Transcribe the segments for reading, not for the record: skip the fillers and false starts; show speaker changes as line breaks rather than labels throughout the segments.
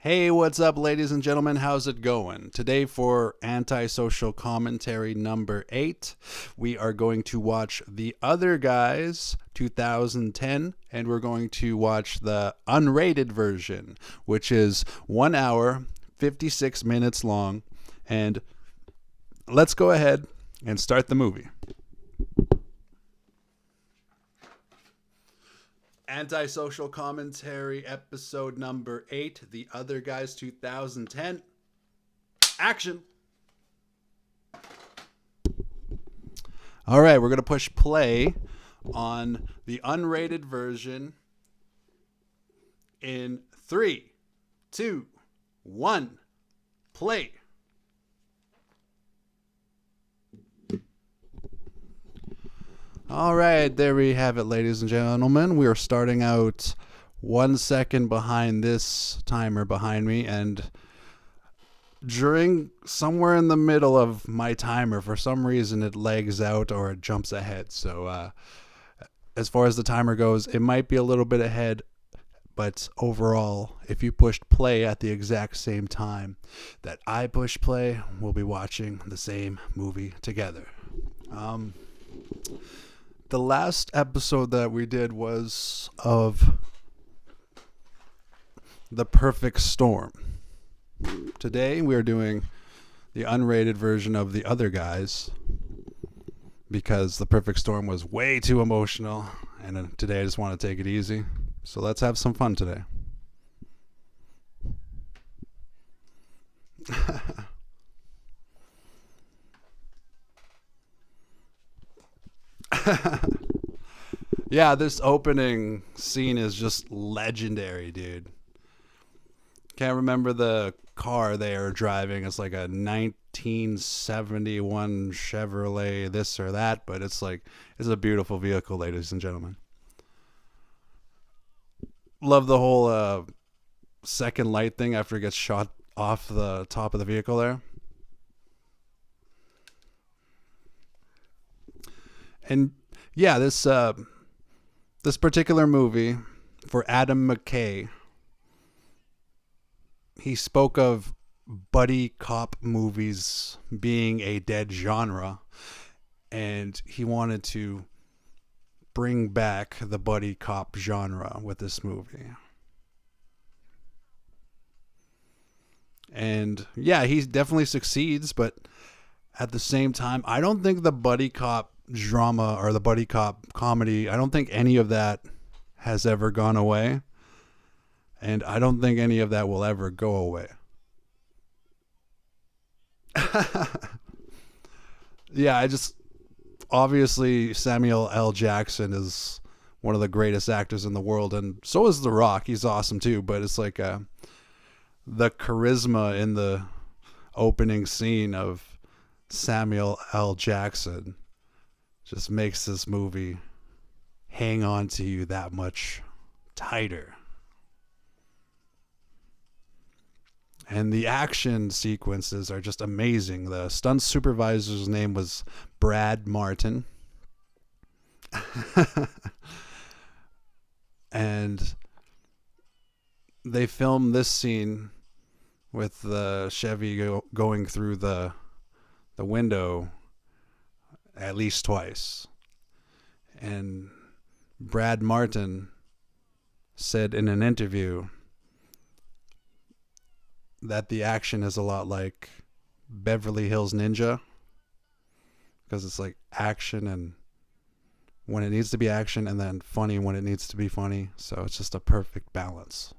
Hey, what's up, ladies and gentlemen? How's it going? Today, for Antisocial Commentary number 8, we are going to watch The Other Guys 2010, and we're going to watch the unrated version, which is 1 hour, 56 minutes long. And let's go ahead and start the movie. Antisocial Commentary episode number 8, The Other Guys 2010. Action! All right, we're going to push play on the unrated version in 3, 2, 1, play. All right, there we have it, ladies and gentlemen. We are starting out 1 second behind this timer behind me, and during somewhere in the middle of my timer, for some reason it lags out or it jumps ahead. So as far as the timer goes, it might be a little bit ahead, but overall, if you pushed play at the exact same time that I push play, we'll be watching the same movie together. The last episode that we did was of The Perfect Storm. Today we are doing the unrated version of The Other Guys because The Perfect Storm was way too emotional, and today I just want to take it easy. So let's have some fun today. Yeah, this opening scene is just legendary, dude. Can't remember the car they are driving. It's like a 1971 Chevrolet this or that, but it's a beautiful vehicle, ladies and gentlemen. Love the whole second light thing after it gets shot off the top of the vehicle there. And yeah, this particular movie, for Adam McKay, he spoke of buddy cop movies being a dead genre, and he wanted to bring back the buddy cop genre with this movie. And yeah, he definitely succeeds, but at the same time, I don't think the buddy cop drama or the buddy cop comedy, I don't think any of that has ever gone away, and I don't think any of that will ever go away. Yeah, obviously Samuel L. Jackson is one of the greatest actors in the world, and so is The Rock. He's awesome too, but it's like the charisma in the opening scene of Samuel L. Jackson just makes this movie hang on to you that much tighter. And the action sequences are just amazing. The stunt supervisor's name was Brad Martin. And they filmed this scene with the Chevy going through the window at least twice. And Brad Martin said in an interview that the action is a lot like Beverly Hills Ninja, because it's like action and when it needs to be action, and then funny when it needs to be funny. So it's just a perfect balance.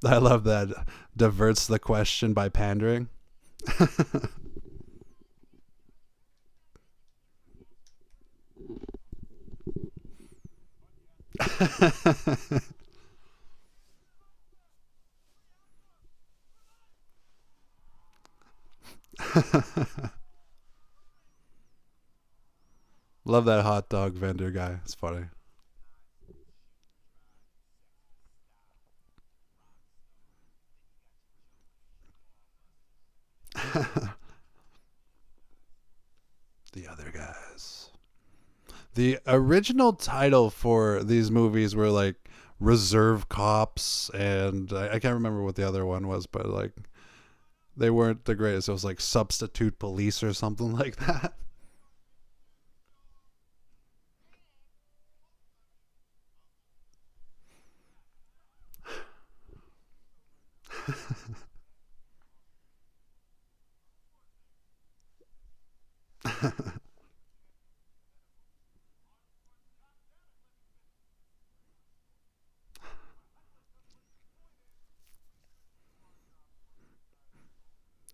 I love that. Diverts the question by pandering. Love that hot dog vendor guy. It's funny. The original title for these movies were like Reserve Cops, and I can't remember what the other one was, but like they weren't the greatest. It was like Substitute Police or something like that.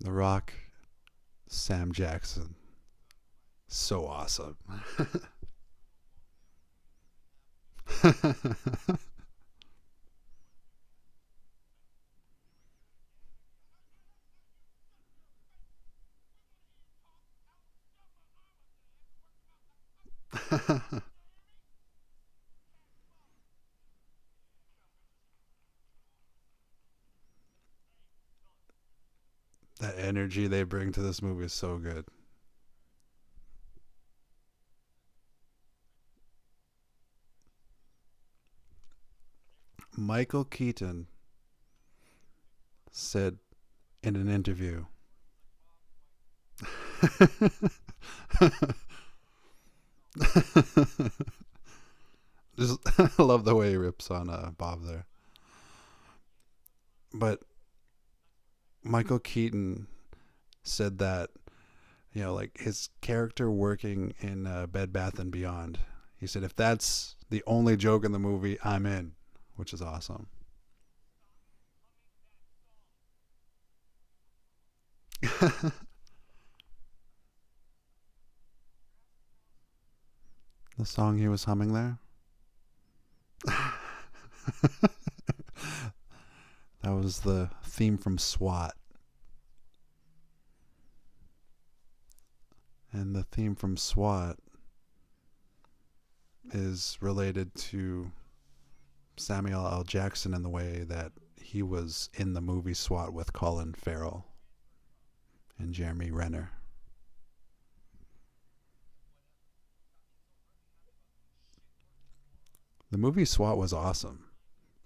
The Rock, Sam Jackson, so awesome. That energy they bring to this movie is so good. Michael Keaton said in an interview. Just I love the way he rips on Bob there. But Michael Keaton said that, like his character working in Bed Bath and Beyond. He said, if that's the only joke in the movie, I'm in, which is awesome. The song he was humming there. That was the theme from SWAT. And the theme from SWAT is related to Samuel L. Jackson in the way that he was in the movie SWAT with Colin Farrell and Jeremy Renner. The movie SWAT was awesome.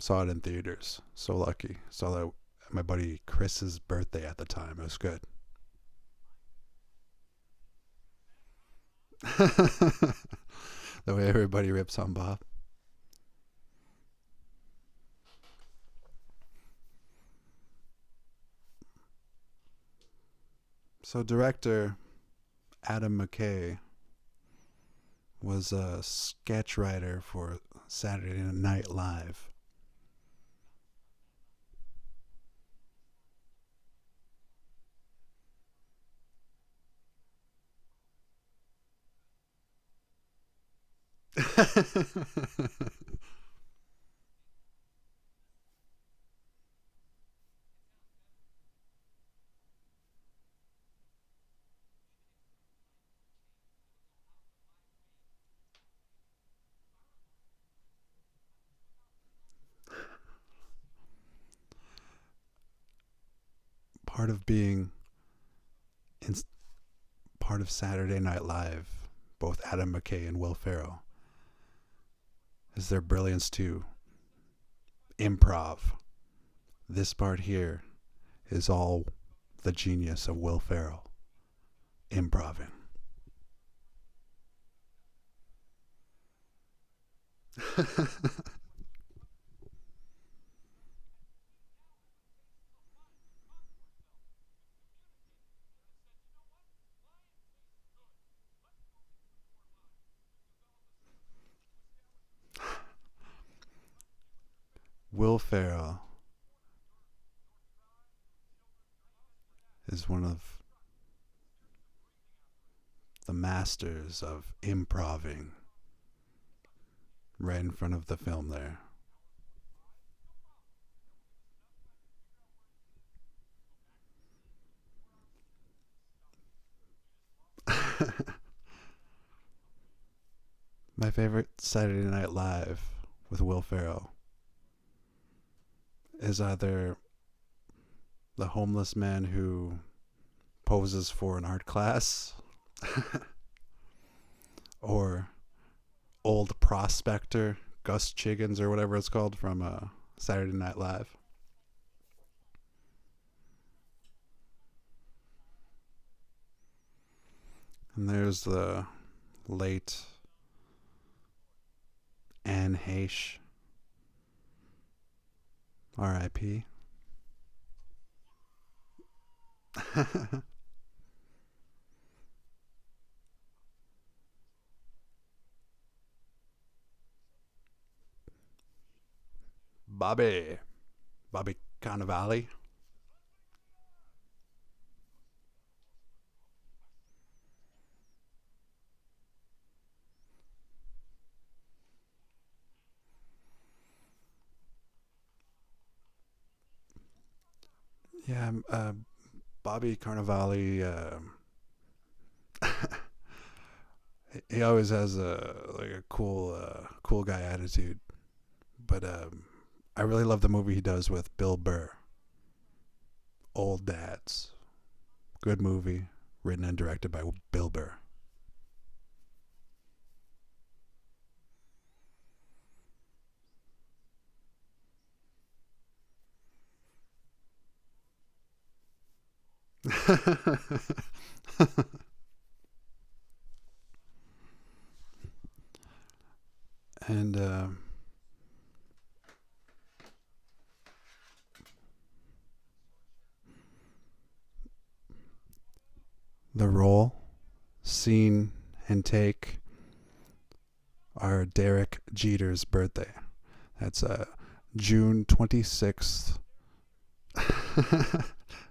Saw it in theaters. So lucky. Saw that at my buddy Chris's birthday at the time. It was good. The way everybody rips on Bob. So director Adam McKay was a sketch writer for Saturday Night Live. Part of being in part of Saturday Night Live, both Adam McKay and Will Ferrell, is their brilliance to improv. This part here is all the genius of Will Ferrell improving. Will Ferrell is one of the masters of improving right in front of the film there. My favorite Saturday Night Live with Will Ferrell is either the homeless man who poses for an art class or old prospector, Gus Chiggins or whatever it's called from Saturday Night Live. And there's the late Anne Heche, R.I.P. Bobby Cannavale. Yeah, Bobby Cannavale. He always has a cool guy attitude. But I really love the movie he does with Bill Burr. Old Dads. Good movie, written and directed by Bill Burr. And the role, scene, and take are Derek Jeter's birthday. That's June 26th,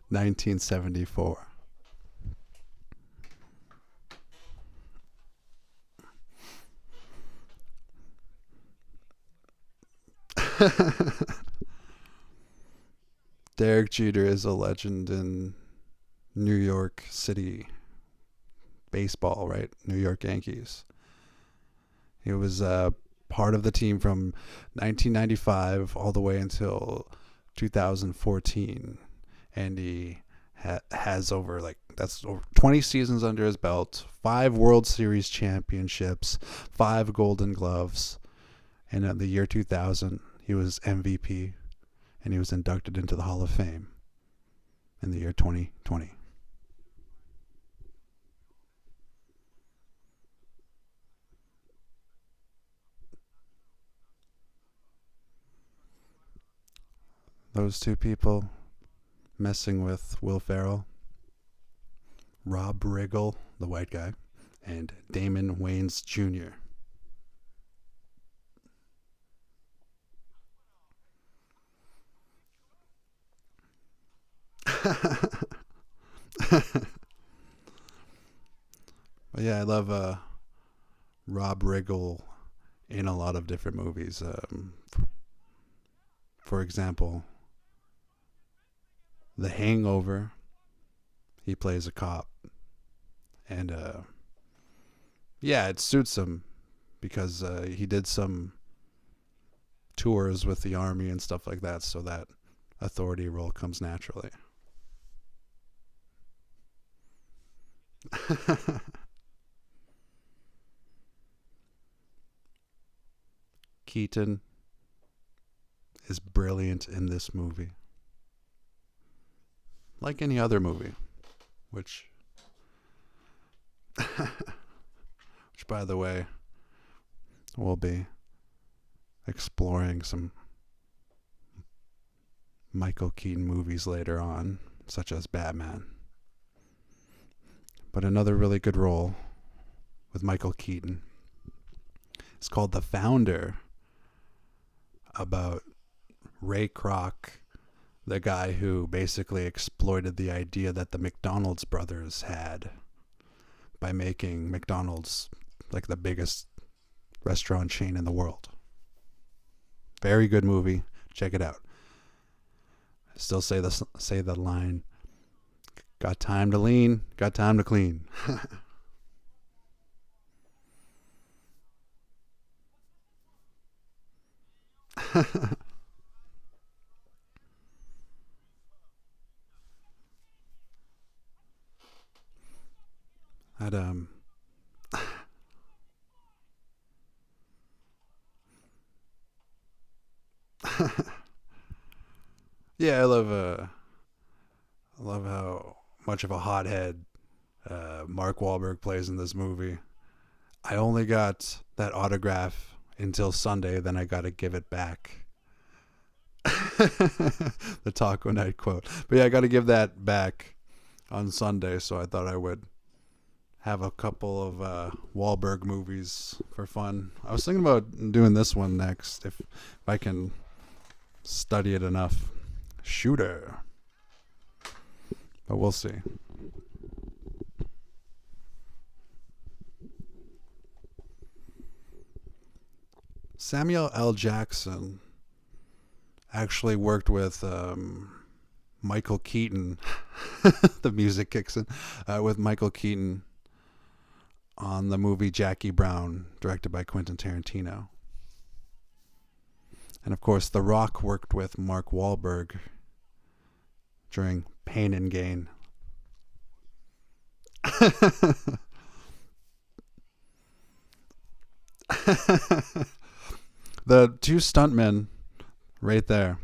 1974. Derek Jeter is a legend in New York City baseball, right? New York Yankees. He was part of the team from 1995 all the way until 2014, and he has over 20 seasons under his belt, 5 World Series championships, 5 Golden Gloves, and in the year 2000 he was MVP, and he was inducted into the Hall of Fame in the year 2020. Those two people messing with Will Ferrell, Rob Riggle, the white guy, and Damon Wayans Jr. But yeah, I love Rob Riggle in a lot of different movies. For example, The Hangover, he plays a cop. And yeah, it suits him because he did some tours with the army and stuff like that, so that authority role comes naturally. Keaton is brilliant in this movie. Like any other movie, which which by the way, we'll be exploring some Michael Keaton movies later on, such as Batman. But another really good role with Michael Keaton is called The Founder, about Ray Kroc, the guy who basically exploited the idea that the McDonald's brothers had by making McDonald's like the biggest restaurant chain in the world. Very good movie. Check it out. I still say the line, got time to lean, got time to clean. I'd Yeah, I love how much of a hothead Mark Wahlberg plays in this movie. I only got that autograph until Sunday, then I got to give it back. The Taco Night quote. But yeah, I got to give that back on Sunday, so I thought I would have a couple of Wahlberg movies for fun. I was thinking about doing this one next if I can study it enough. Shooter. But we'll see. Samuel L. Jackson actually worked with Michael Keaton. The music kicks in. With Michael Keaton on the movie Jackie Brown, directed by Quentin Tarantino. And of course, The Rock worked with Mark Wahlberg during Pain and Gain. The two stuntmen right there.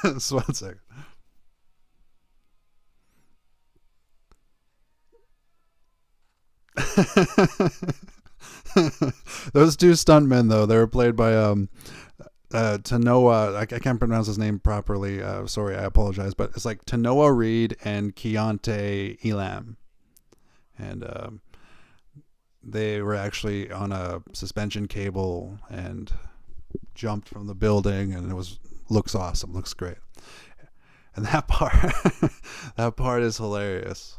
Just one second. Those two stuntmen, though, they were played by Tanoa. I can't pronounce his name properly. Sorry, I apologize, but it's like Tanoa Reed and Keontae Elam, and they were actually on a suspension cable and jumped from the building, and looks awesome, looks great. And that part, that part is hilarious.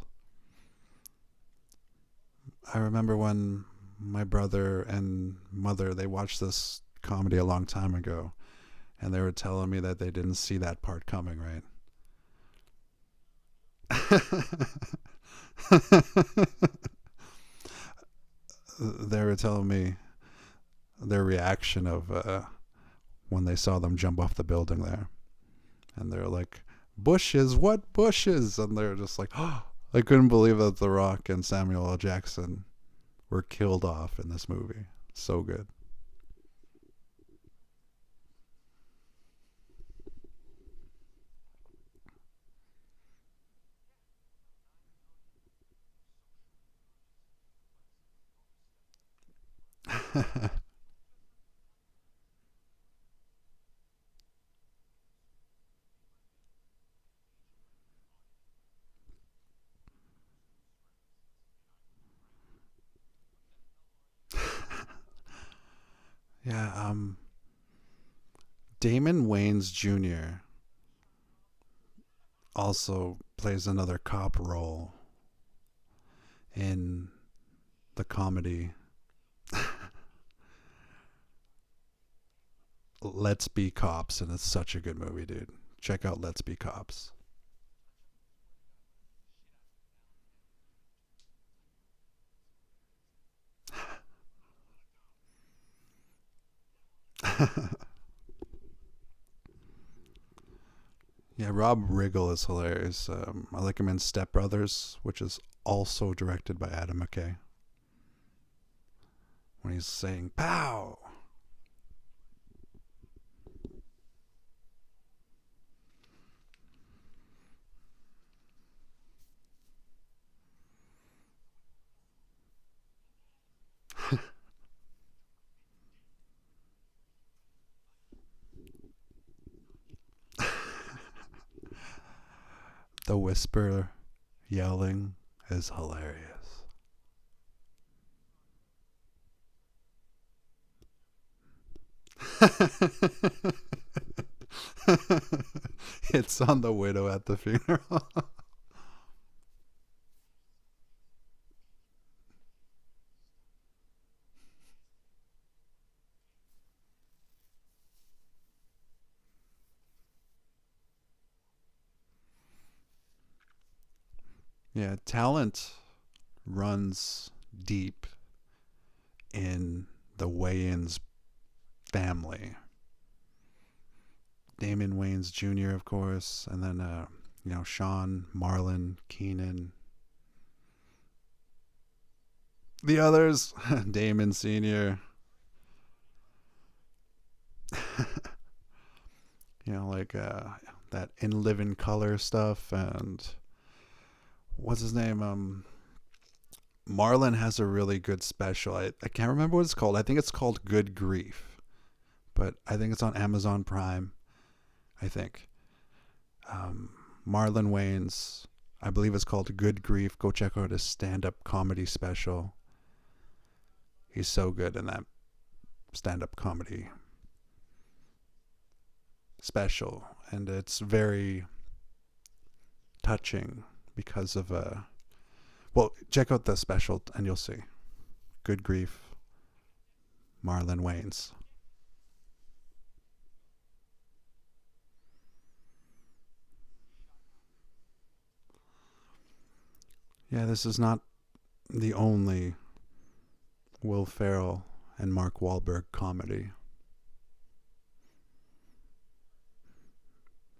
I remember when my brother and mother, they watched this comedy a long time ago, and they were telling me that they didn't see that part coming, right? They were telling me their reaction of when they saw them jump off the building there, and they're like, "Bushes, what bushes?" And they're just like, "Oh, I couldn't believe that The Rock and Samuel L. Jackson were killed off in this movie. So good." Yeah, Damon Wayans Jr. also plays another cop role in the comedy Let's Be Cops, and it's such a good movie, dude. Check out Let's Be Cops. Yeah, Rob Riggle is hilarious. I like him in Step Brothers, which is also directed by Adam McKay. When he's saying "pow." The whisper yelling is hilarious. It's on the widow at the funeral. Yeah, talent runs deep in the Wayans family. Damon Wayans Jr., of course, and then Sean, Marlon, Keenan. The others, Damon Sr. Like that In Living Color stuff. And what's his name? Marlon has a really good special. I can't remember what it's called. I think it's called Good Grief, but I think it's on Amazon Prime. I think Marlon Wayans. I believe it's called Good Grief. Go check out his stand-up comedy special. He's so good in that stand-up comedy special, and it's very touching because of well, check out the special and you'll see. Good Grief, Marlon Wayans. Yeah, this is not the only Will Ferrell and Mark Wahlberg comedy.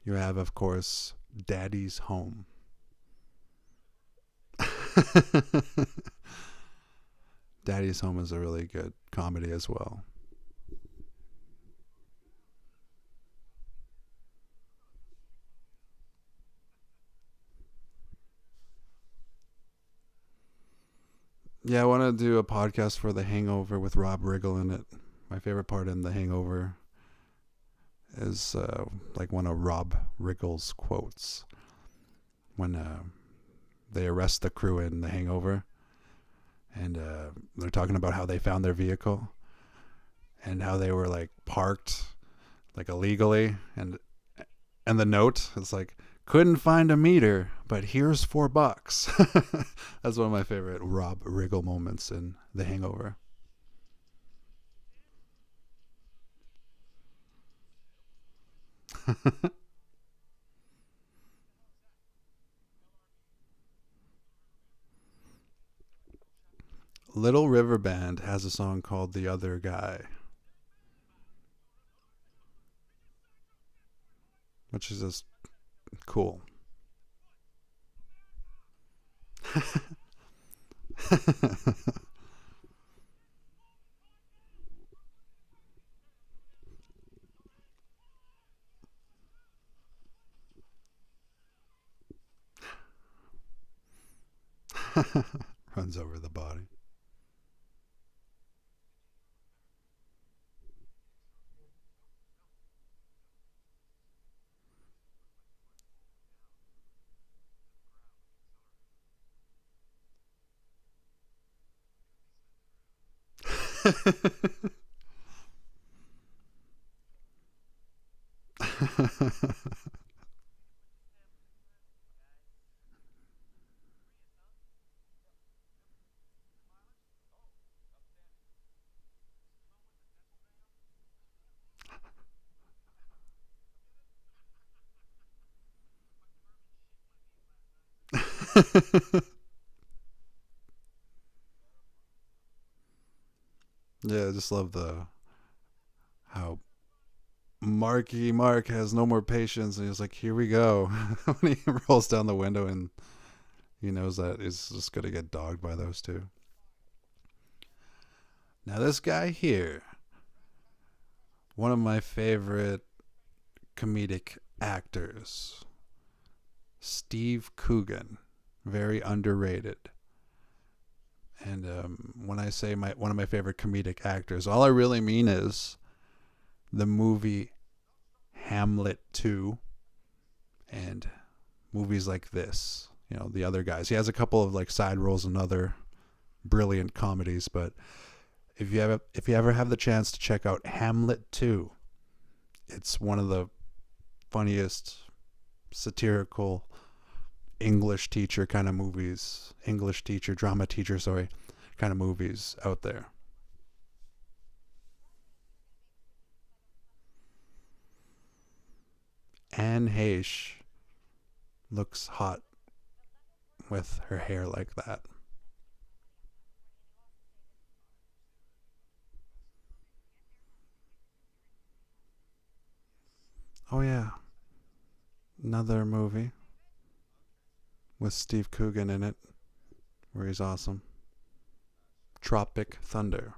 You have, of course, Daddy's Home. Daddy's Home is a really good comedy as well. Yeah, I want to do a podcast for The Hangover with Rob Riggle in it. My favorite part in The Hangover is like one of Rob Riggle's quotes when they arrest the crew in The Hangover, and they're talking about how they found their vehicle and how they were like parked like illegally, and the note is like, couldn't find a meter, but here's $4. That's one of my favorite Rob Riggle moments in The Hangover. Little River Band has a song called The Other Guy, which is just cool. Runs over the body. Yeah, I just love the how Marky Mark has no more patience, and he's like, "Here we go." When he rolls down the window, and he knows that he's just gonna get dogged by those two. Now, this guy here, one of my favorite comedic actors, Steve Coogan, very underrated. And when I say one of my favorite comedic actors, all I really mean is the movie Hamlet 2 and movies like this. The other guys. He has a couple of like side roles in other brilliant comedies, but if you ever have the chance to check out Hamlet 2, it's one of the funniest satirical English teacher kind of movies, English teacher, drama teacher, sorry, kind of movies out there. Anne Heche looks hot with her hair like that. Oh yeah, another movie with Steve Coogan in it where he's awesome. Tropic Thunder.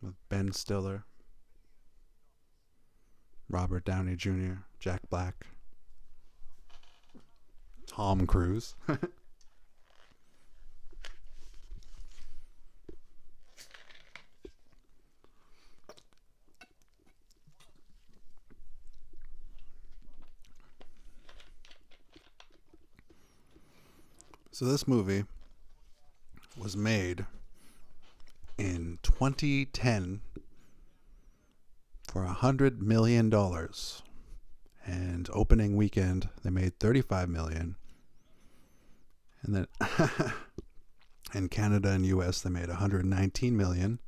with Ben Stiller, Robert Downey Jr., Jack Black, Tom Cruise. So this movie was made in 2010 for $100 million, and opening weekend they made 35 million, and then in Canada and US they made 119 million,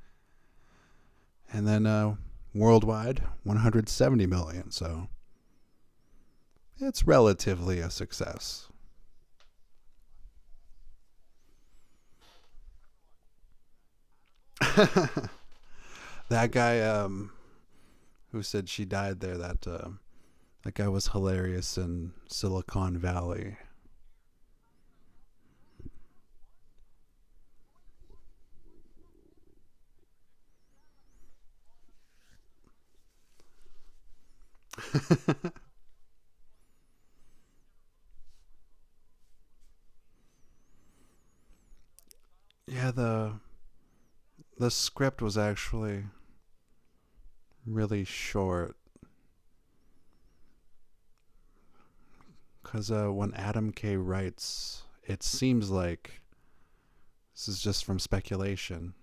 and then worldwide 170 million. So it's relatively a success. That guy who said she died there, that guy was hilarious in Silicon Valley. Yeah, the script was actually really short, because when Adam K writes, it seems like this is just from speculation.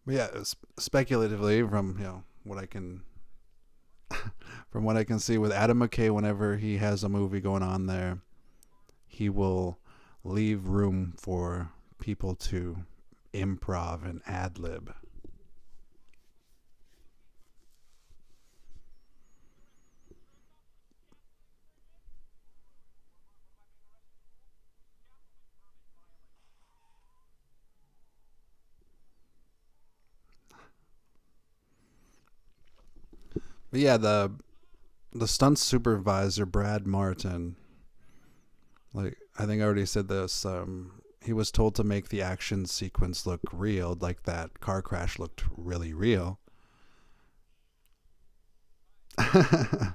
But yeah, speculatively, from what I can from what I can see with Adam McKay, whenever he has a movie going on there, he will leave room for people to improv and ad lib. But yeah, the stunt supervisor Brad Martin, like I think I already said this, he was told to make the action sequence look real, like that car crash looked really real. I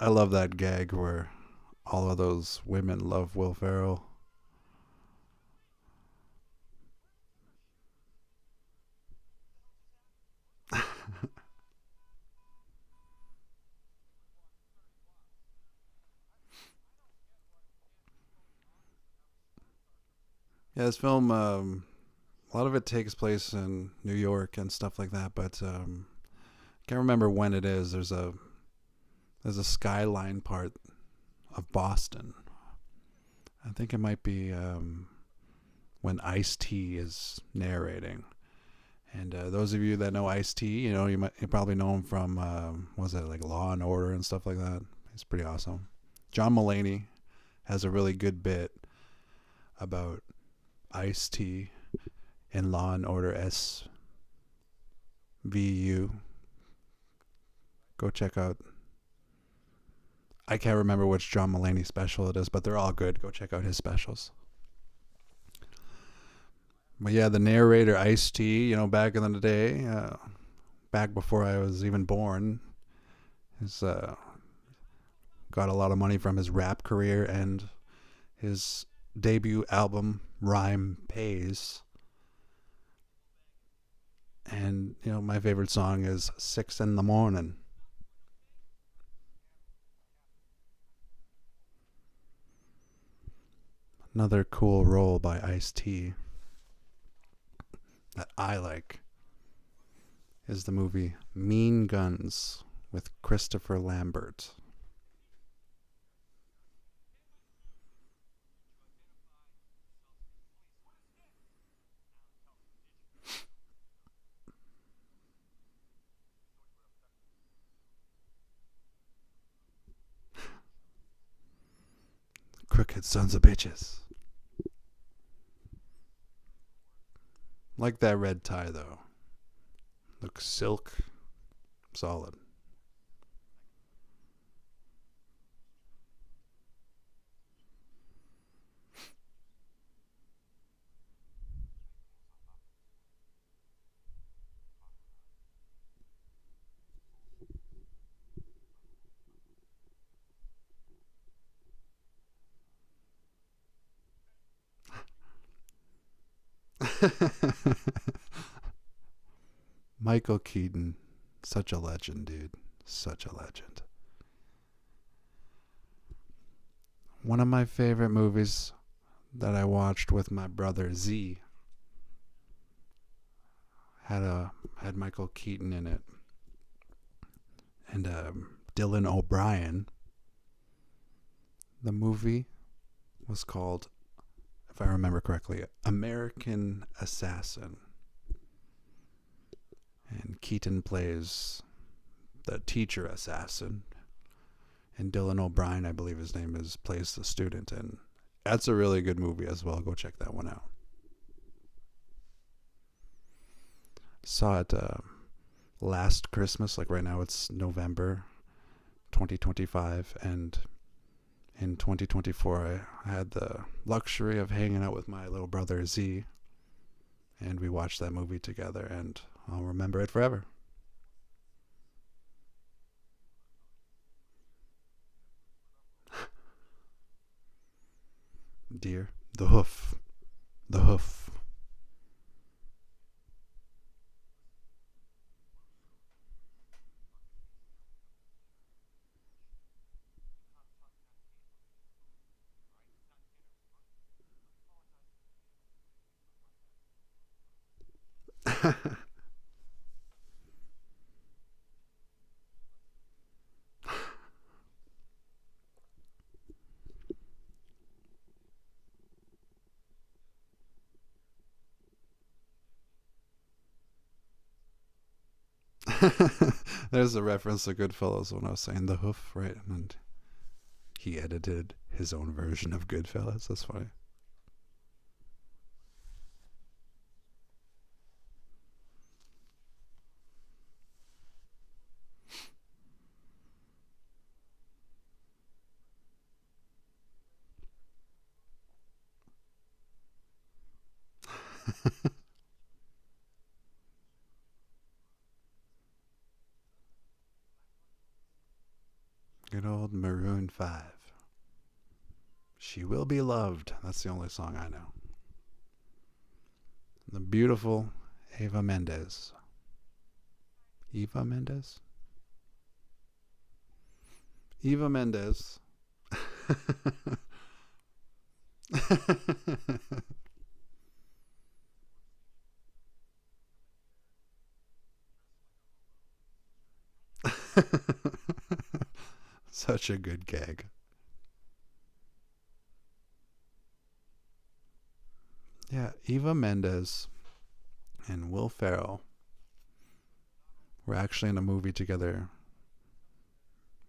love that gag where all of those women love Will Ferrell. Yeah, this film, a lot of it takes place in New York and stuff like that, but can't remember when it is. There's a skyline part of Boston. I think it might be when Ice-T is narrating. And those of you that know Ice-T, you probably know him from was it like Law and Order and stuff like that. He's pretty awesome. John Mulaney has a really good bit about Ice-T in Law and Order SVU. Go check out. I can't remember which John Mulaney special it is, but they're all good. Go check out his specials. But yeah, the narrator Ice-T, back in the day, back before I was even born, has got a lot of money from his rap career, and his debut album Rhyme Pays. And my favorite song is 6 in the Morning. Another cool role by Ice-T that I like is the movie Mean Guns with Christopher Lambert. Crooked sons of bitches. Like that red tie though. Looks silk. Solid. Michael Keaton, such a legend, dude. Such a legend. One of my favorite movies that I watched with my brother Z had Michael Keaton in it, and Dylan O'Brien. The movie was called, if I remember correctly, American Assassin. And Keaton plays the teacher assassin. And Dylan O'Brien, I believe his name is, plays the student. And that's a really good movie as well. Go check that one out. Saw it last Christmas. Like right now it's November 2025. And in 2024, I had the luxury of hanging out with my little brother Z. And we watched that movie together. And I'll remember it forever. Deer. The hoof. The hoof. There's a reference to Goodfellas when I was saying the hoof, right? And he edited his own version of Goodfellas. That's funny. Good old Maroon 5. She Will Be Loved. That's the only song I know. The beautiful Eva Mendez. Eva Mendez? Eva Mendez. Such a good gag. Yeah, Eva Mendez and Will Ferrell were actually in a movie together.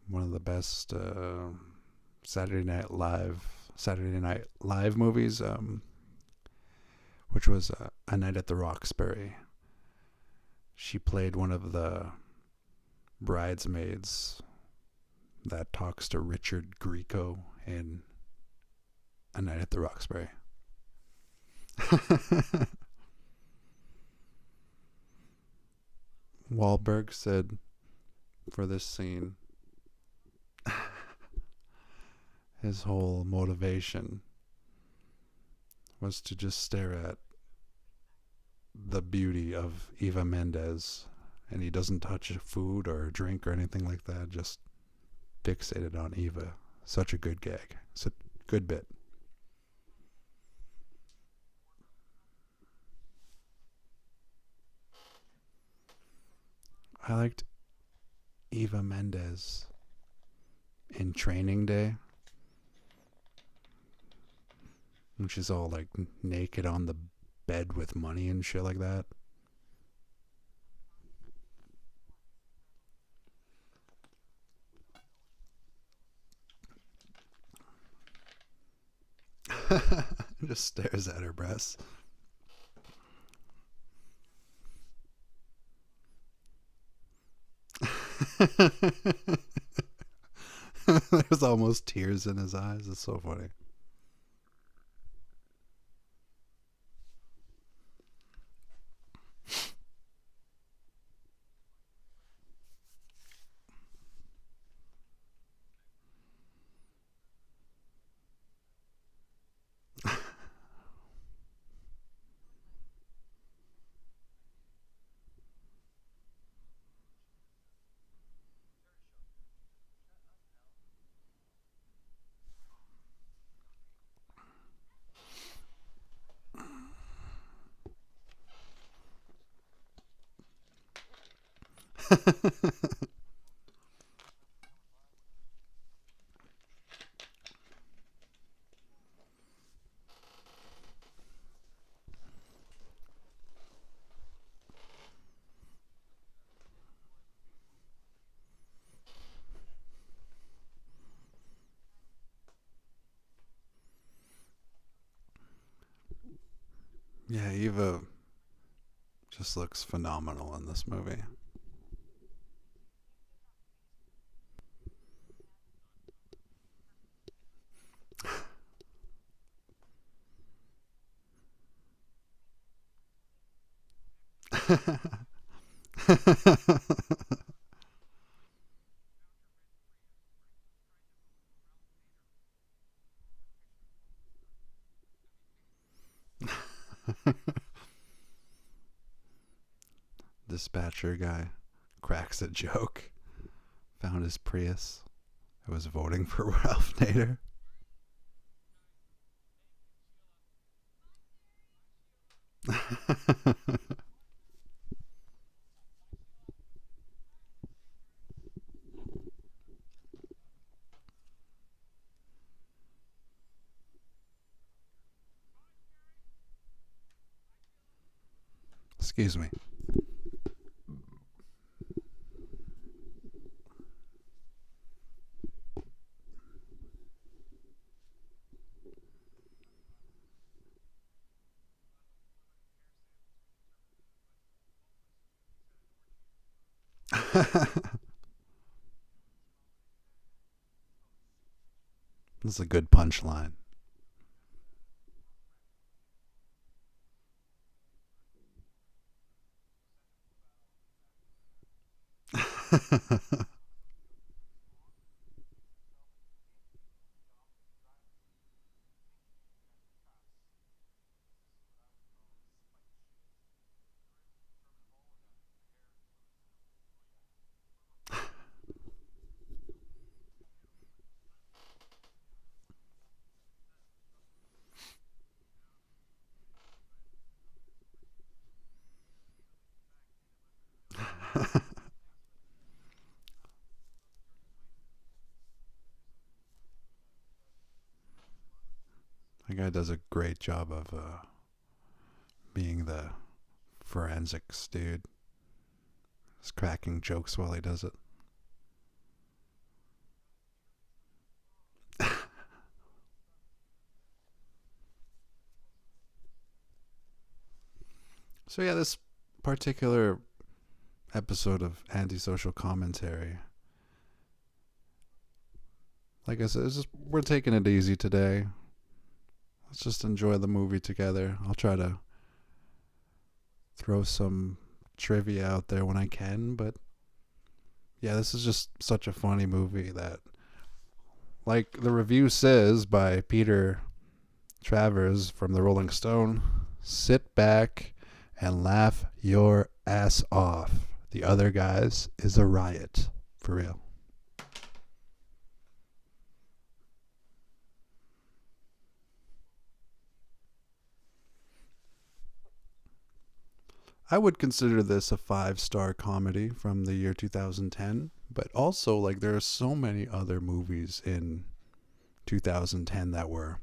One of the best Saturday Night Live movies, which was A Night at the Roxbury. She played one of the bridesmaids that talks to Richard Grieco in A Night at the Roxbury. Wahlberg said for this scene, his whole motivation was to just stare at the beauty of Eva Mendez, and he doesn't touch food or drink or anything like that, just fixated on Eva. Such a good gag. It's a good bit. I liked Eva Mendez in Training Day, when she's all like naked on the bed with money and shit like that. Just stares at her breasts. There's almost tears in his eyes. It's so funny. Yeah, Eva just looks phenomenal in this movie. Dispatcher guy cracks a joke. Found his Prius. I was voting for Ralph Nader. Excuse me. This is a good punchline. That guy does a great job of being the forensics dude. He's cracking jokes while he does it. So yeah, this particular episode of Antisocial Commentary, like I said, we're taking it easy today. Let's just enjoy the movie together. I'll try to throw some trivia out there when I can, but yeah, this is just such a funny movie that, like the review says by Peter Travers from the Rolling Stone, sit back and laugh your ass off. The Other Guys is a riot. For real. I would consider this a 5-star comedy from the year 2010, but also like there are so many other movies in 2010 that were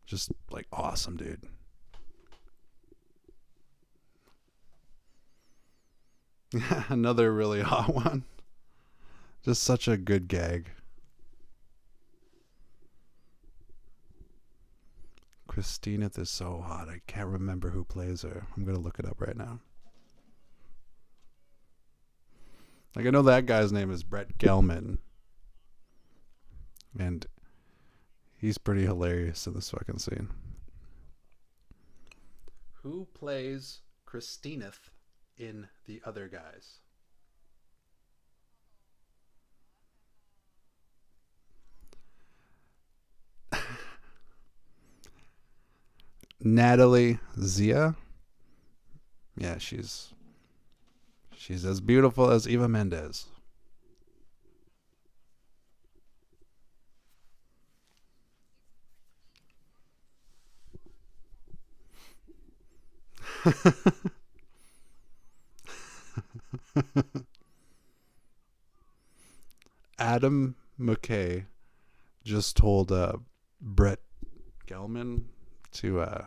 just like awesome, dude. Another really hot one. Just such a good gag. Christina is so hot. I can't remember who plays her. I'm going to look it up right now. Like, I know that guy's name is Brett Gelman. And he's pretty hilarious in this fucking scene. Who plays Christina in The Other Guys? Natalie Zia. Yeah, she's as beautiful as Eva Mendez. Adam McKay just told Brett Gelman to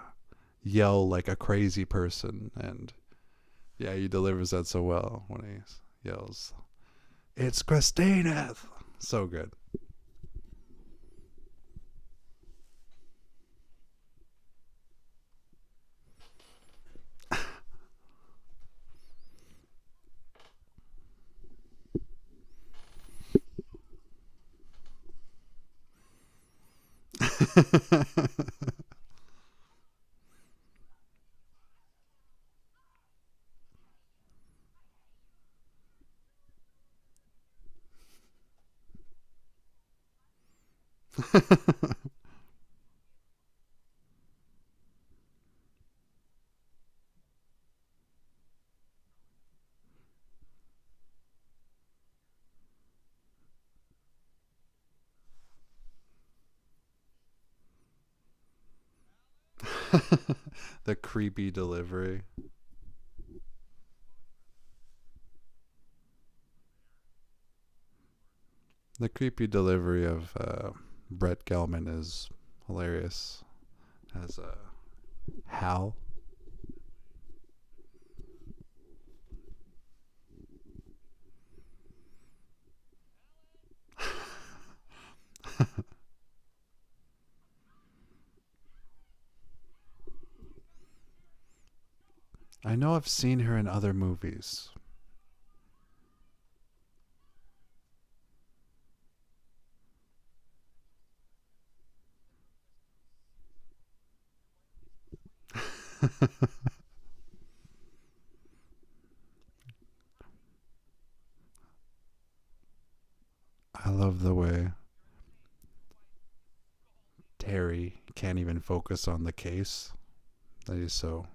yell like a crazy person, and yeah, he delivers that so well when he yells, "It's Christina!" So good. The creepy delivery. The creepy delivery of Brett Gelman is hilarious. As Hal. I know I've seen her in other movies. I love the way Terry can't even focus on the case. That he's so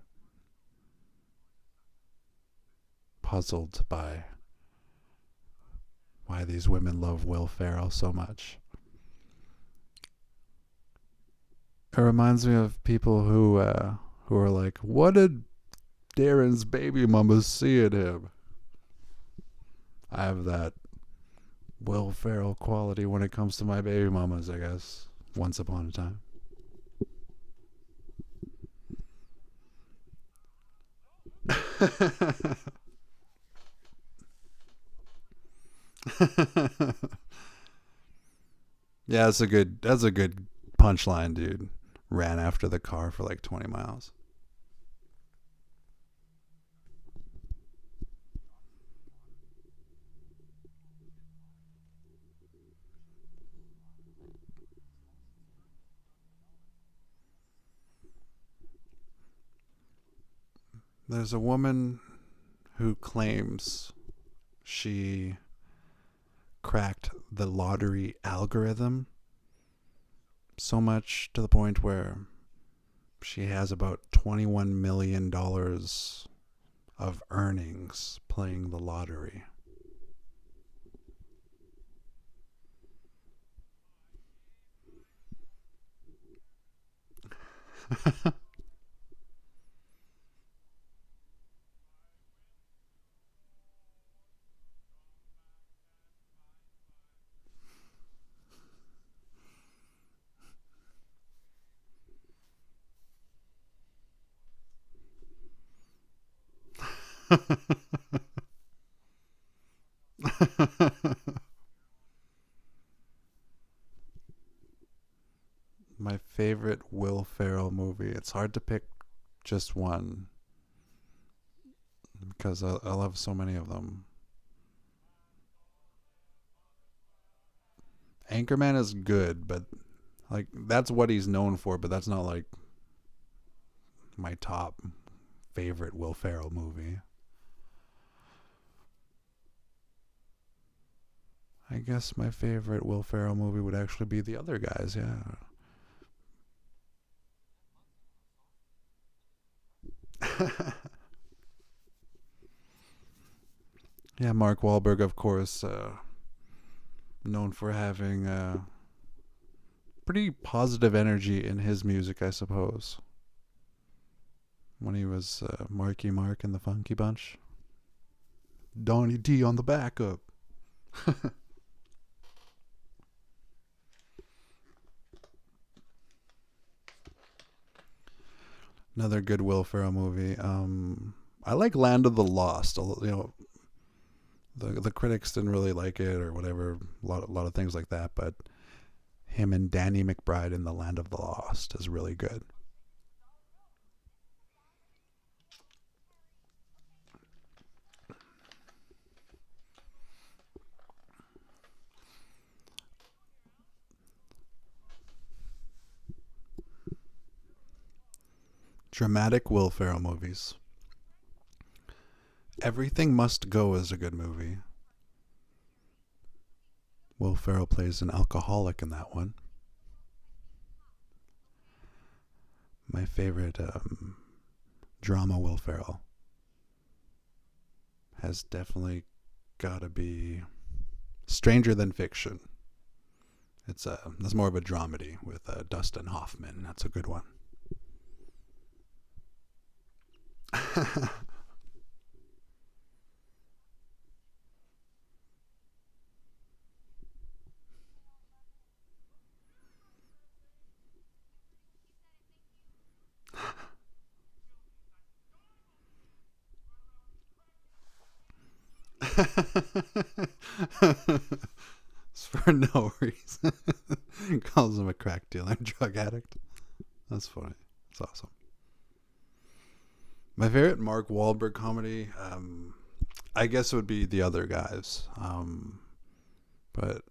puzzled by why these women love Will Ferrell so much. It reminds me of people who are like, "What did Darren's baby mama see in him?" I have that Will Ferrell quality when it comes to my baby mamas, I guess. Once upon a time. Yeah, that's a good punchline, dude. Ran after the car for like 20 miles. There's a woman who claims she cracked the lottery algorithm so much to the point where she has about $21 million of earnings playing the lottery. My favorite Will Ferrell movie. It's hard to pick just one because I love so many of them. Anchorman is good, but like that's what he's known for, but that's not like my top favorite Will Ferrell movie. I guess my favorite Will Ferrell movie would actually be The Other Guys, yeah. Yeah, Mark Wahlberg, of course, known for having pretty positive energy in his music, I suppose. When he was Marky Mark and the Funky Bunch. Donnie D on the backup. Another good Will Ferrell movie. I like Land of the Lost. The critics didn't really like it or whatever. A lot of things like that, but him and Danny McBride in The Land of the Lost is really good. Dramatic Will Ferrell movies. Everything Must Go is a good movie. Will Ferrell plays an alcoholic in that one. My favorite drama Will Ferrell has definitely got to be Stranger Than Fiction. That's more of a dramedy with Dustin Hoffman. That's a good one. For no reason. Calls him a crack dealer, drug addict. That's funny. That's awesome. My favorite Mark Wahlberg comedy, I guess it would be The Other Guys. But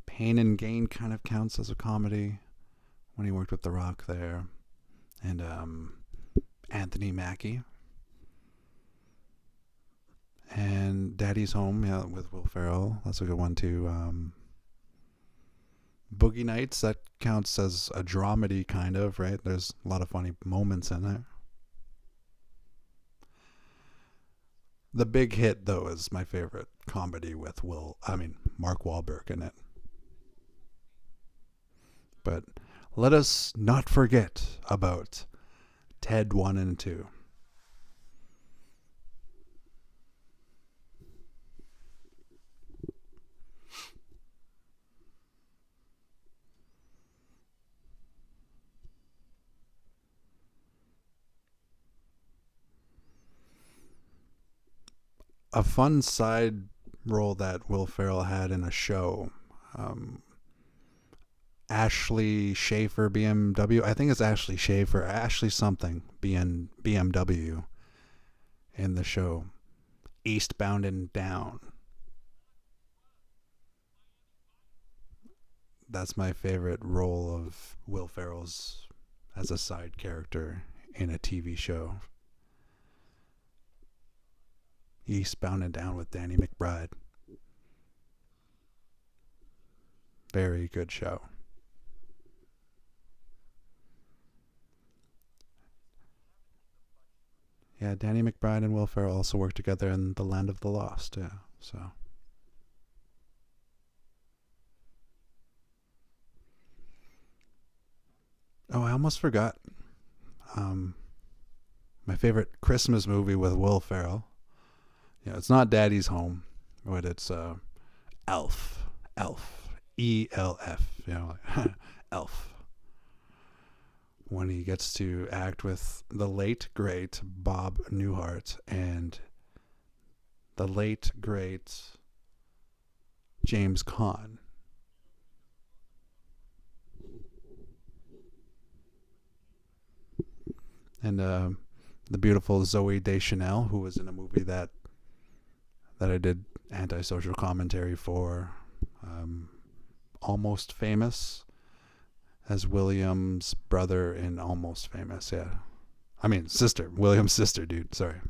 Pain and Gain kind of counts as a comedy when he worked with The Rock there. And Anthony Mackie. And Daddy's Home, yeah, with Will Ferrell. That's a good one too. Boogie Nights, that counts as a dramedy kind of, right? There's a lot of funny moments in there. The Big Hit, though, is my favorite comedy with Mark Wahlberg in it. But let us not forget about Ted 1 and 2. A fun side role that Will Ferrell had in a show. Um, Ashley Schaefer BMW. I think it's Ashley Schaefer. Ashley something BMW in the show. Eastbound and Down. That's my favorite role of Will Ferrell's as a side character in a TV show. Eastbound and Down with Danny McBride. Very good show. Yeah, Danny McBride and Will Ferrell also worked together in The Land of the Lost. Yeah, so. Oh, I almost forgot. Um, my favorite Christmas movie with Will Ferrell. Yeah, it's not Daddy's Home, but it's Elf. Elf. ELF. You know, Elf. When he gets to act with the late great Bob Newhart and the late great James Caan. And the beautiful Zoe Deschanel, who was in a movie that I did Antisocial commentary for, Almost Famous, as William's brother in Almost Famous. Yeah, I mean sister, William's sister, dude. Sorry.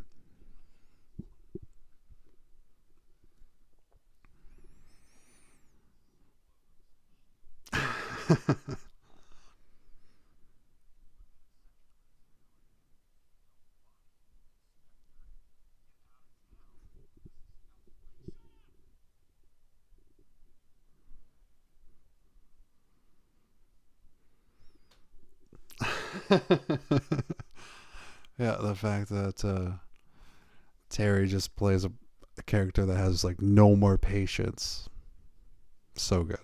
Yeah, the fact that Terry just plays a character that has like no more patience. So good.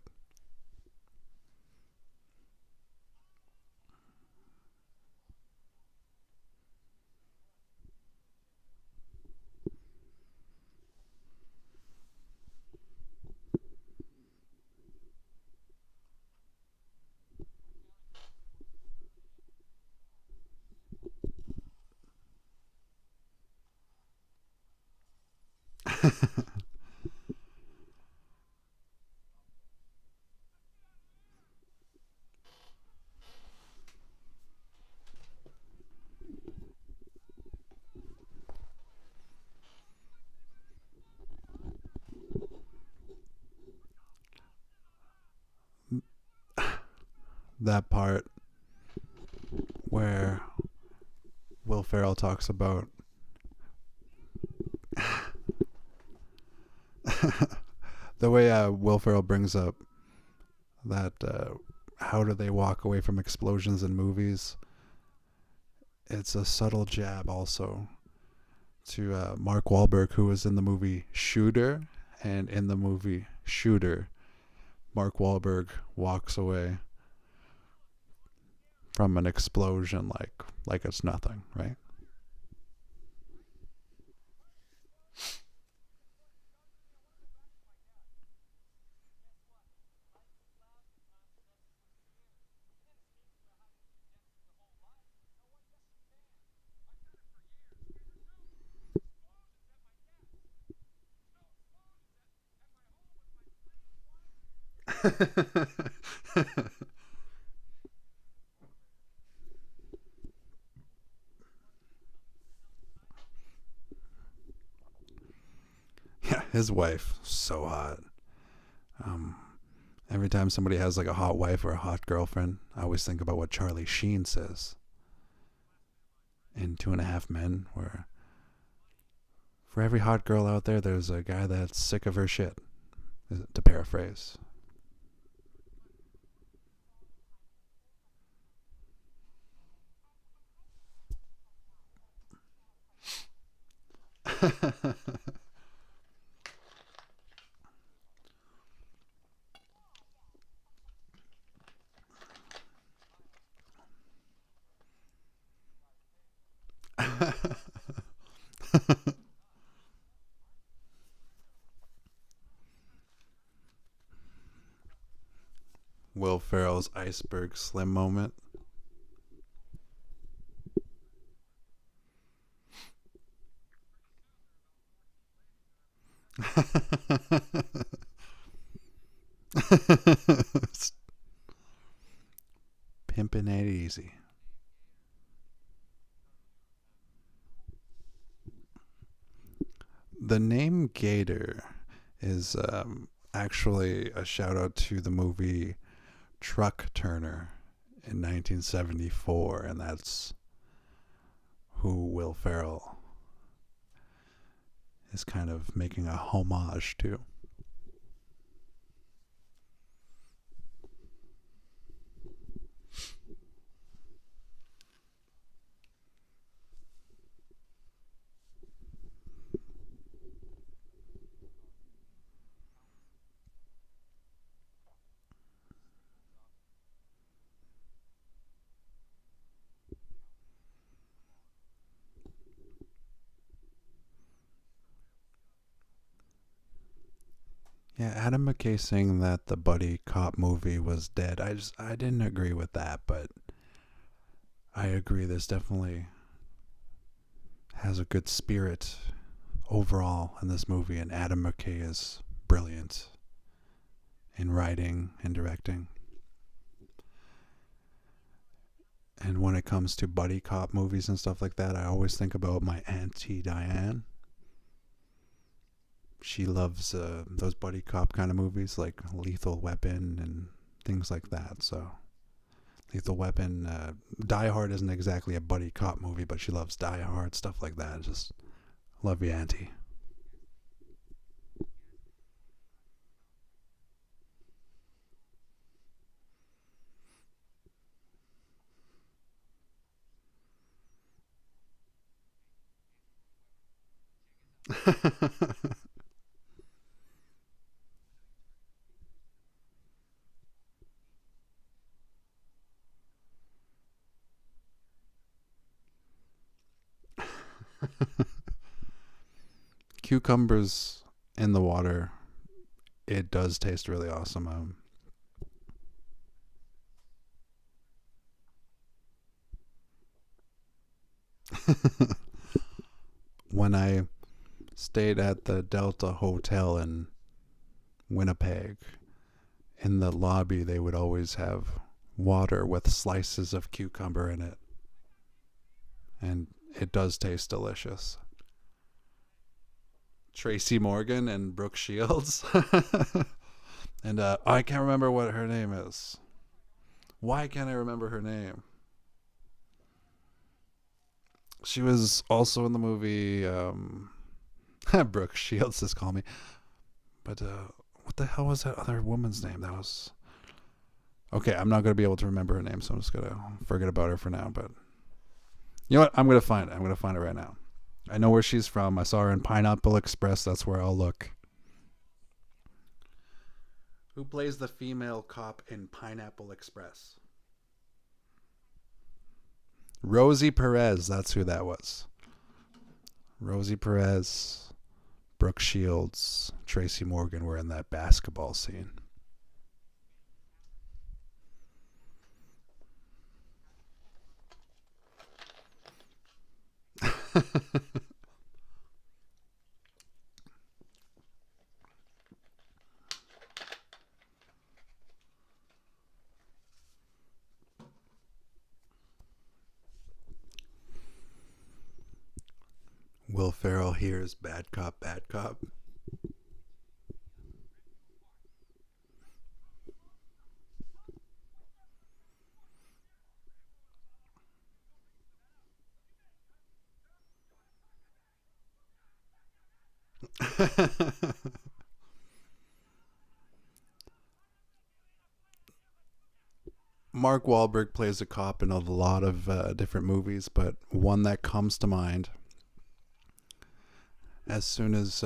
That part where Will Ferrell talks about the way Will Ferrell brings up that how do they walk away from explosions in movies? It's a subtle jab also to Mark Wahlberg, who was in the movie Shooter, and in the movie Shooter, Mark Wahlberg walks away from an explosion like it's nothing, right? Yeah, his wife, so hot. Um, every time somebody has like a hot wife or a hot girlfriend, I always think about what Charlie Sheen says in Two and a Half Men, where for every hot girl out there, there's a guy that's sick of her shit, to paraphrase. Will Ferrell's iceberg slim moment. Pimpin' ain't easy. The name Gator is actually a shout out to the movie Truck Turner in 1974, and that's who Will Ferrell is kind of making a homage to. Yeah, Adam McKay saying that the buddy cop movie was dead. I didn't agree with that, but I agree this definitely has a good spirit overall in this movie, and Adam McKay is brilliant in writing and directing. And when it comes to buddy cop movies and stuff like that, I always think about my auntie Diane. She loves those buddy cop kind of movies like Lethal Weapon and things like that. So Lethal Weapon, Die Hard isn't exactly a buddy cop movie, but she loves Die Hard, stuff like that. Just love you, auntie. Cucumbers in the water, it does taste really awesome. When I stayed at the Delta Hotel in Winnipeg, in the lobby they would always have water with slices of cucumber in it, and it does taste delicious. Tracy Morgan and Brooke Shields. And I can't remember what her name is. Why can't I remember her name? She was also in the movie Brooke Shields just call me. But what the hell was that other woman's name? That was okay. I'm not gonna be able to remember her name, so I'm just gonna forget about her for now. But you know what? I'm gonna find it. I'm gonna find it right now. I know where she's from. I saw her in Pineapple Express. That's where I'll look. Who plays the female cop in Pineapple Express? Rosie Perez. That's who that was. Rosie Perez, Brooke Shields, Tracy Morgan were in that basketball scene. Will Ferrell hears bad cop, bad cop. Mark Wahlberg plays a cop in a lot of different movies, but one that comes to mind as soon as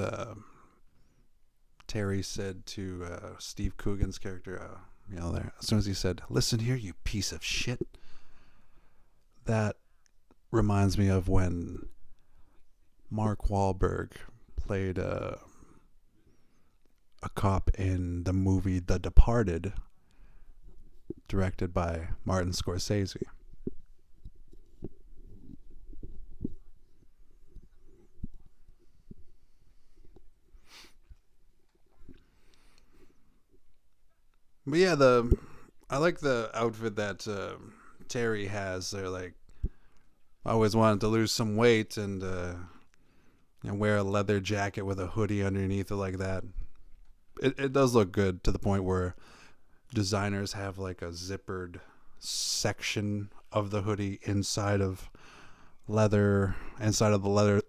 Terry said to Steve Coogan's character, there, as soon as he said, "Listen here, you piece of shit," that reminds me of when Mark Wahlberg played a cop in the movie The Departed, directed by Martin Scorsese. But yeah, I like the outfit that Terry has. They're like, I always wanted to lose some weight and wear a leather jacket with a hoodie underneath it like that. It does look good to the point where designers have like a zippered section of the hoodie inside of the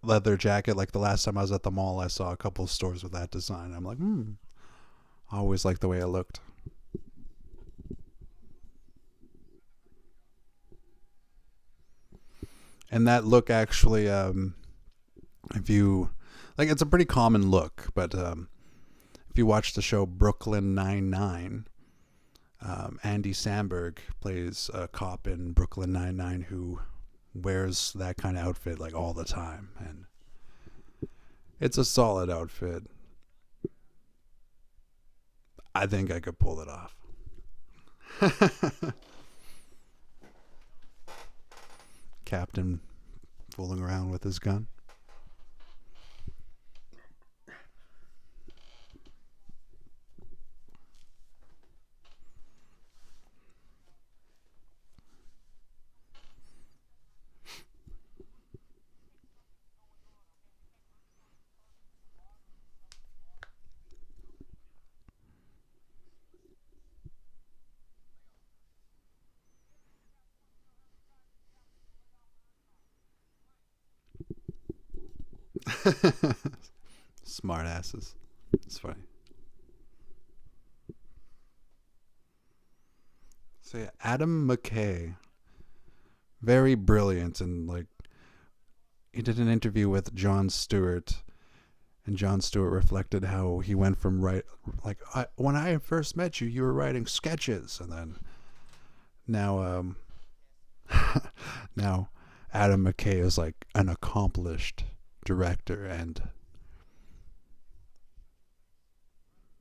leather jacket. Like the last time I was at the mall, I saw a couple of stores with that design. I'm like, I always liked the way it looked. And that look actually, if you like, it's a pretty common look, but if you watch the show Brooklyn Nine-Nine, Andy Samberg plays a cop in Brooklyn Nine-Nine who wears that kind of outfit like all the time, and it's a solid outfit. I think I could pull it off. Captain fooling around with his gun. Smart asses. It's funny. So yeah, Adam McKay, very brilliant, and like he did an interview with Jon Stewart, And Jon Stewart reflected how he went from when I first met you, you were writing sketches, and then now now Adam McKay is like an accomplished director, and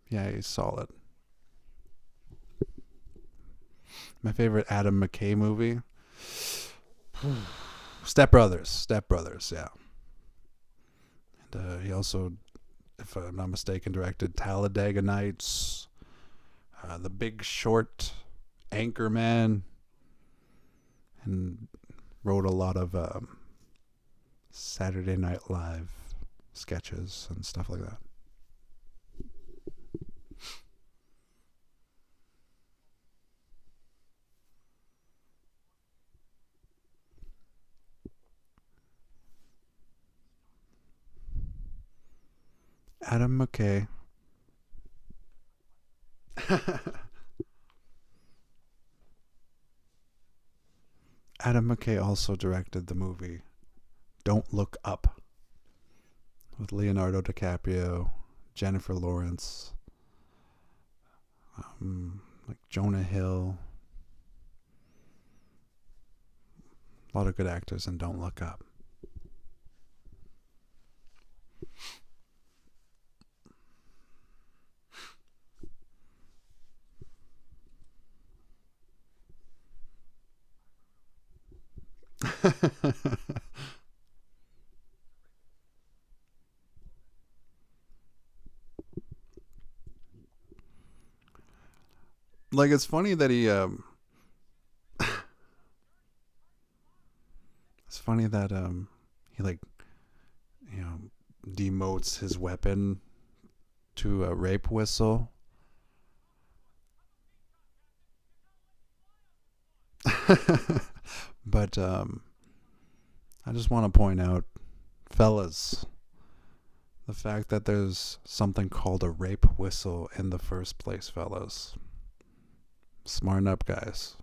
yeah, he's solid. My favorite Adam McKay movie, Step Brothers. Step Brothers, yeah. And he also, if I'm not mistaken, directed Talladega Nights, The Big Short, Anchorman, and wrote a lot of Saturday Night Live sketches and stuff like that. Adam McKay. Adam McKay also directed the movie Don't Look Up with Leonardo DiCaprio, Jennifer Lawrence, like Jonah Hill. A lot of good actors in Don't Look Up. Like, it's funny that it's funny that he, like, you know, demotes his weapon to a rape whistle. But I just want to point out, fellas, the fact that there's something called a rape whistle in the first place, fellas. Smarten up, guys.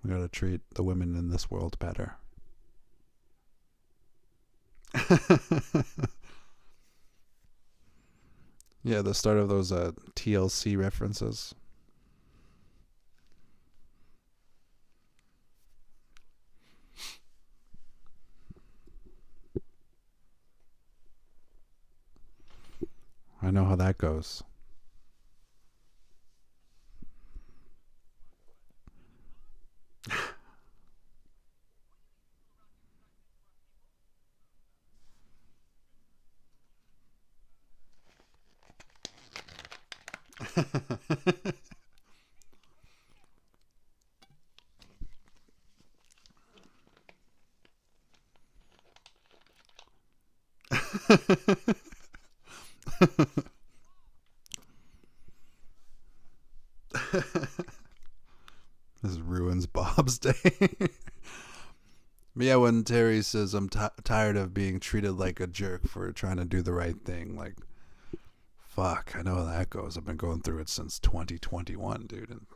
We gotta treat the women in this world better. Yeah, the start of those TLC references. I know how that goes. This ruins Bob's day. But yeah, when Terry says, I'm tired of being treated like a jerk for trying to do the right thing, like, fuck, I know how that goes. I've been going through it since 2021, dude. And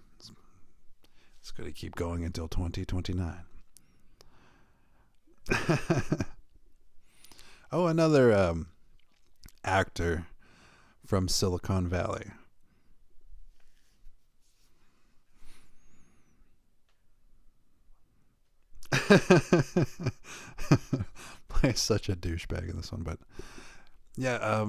it's going to keep going until 2029. Oh, another actor from Silicon Valley. Plays such a douchebag in this one, but yeah,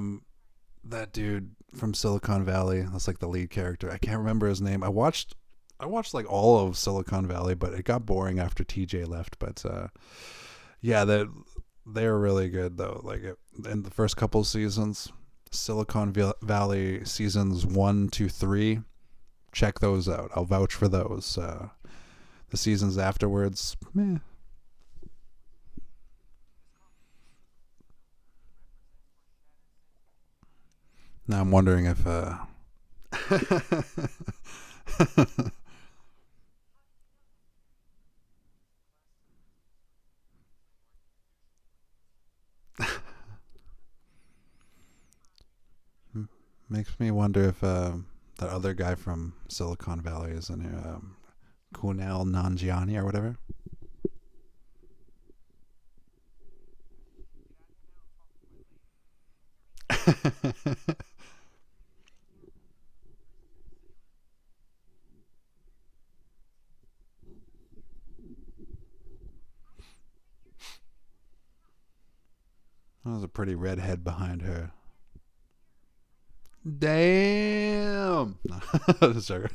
that dude from Silicon Valley, that's like the lead character. I can't remember his name. I watched like all of Silicon Valley, but it got boring after TJ left. But yeah, they're really good though. Like in the first couple seasons, Silicon Valley seasons 1, 2, 3. Check those out. I'll vouch for those. The seasons afterwards, meh. Now I'm wondering if makes me wonder if that other guy from Silicon Valley is in here, Kunal Nanjiani or whatever. That was a pretty redhead behind her. Damn. Sorry.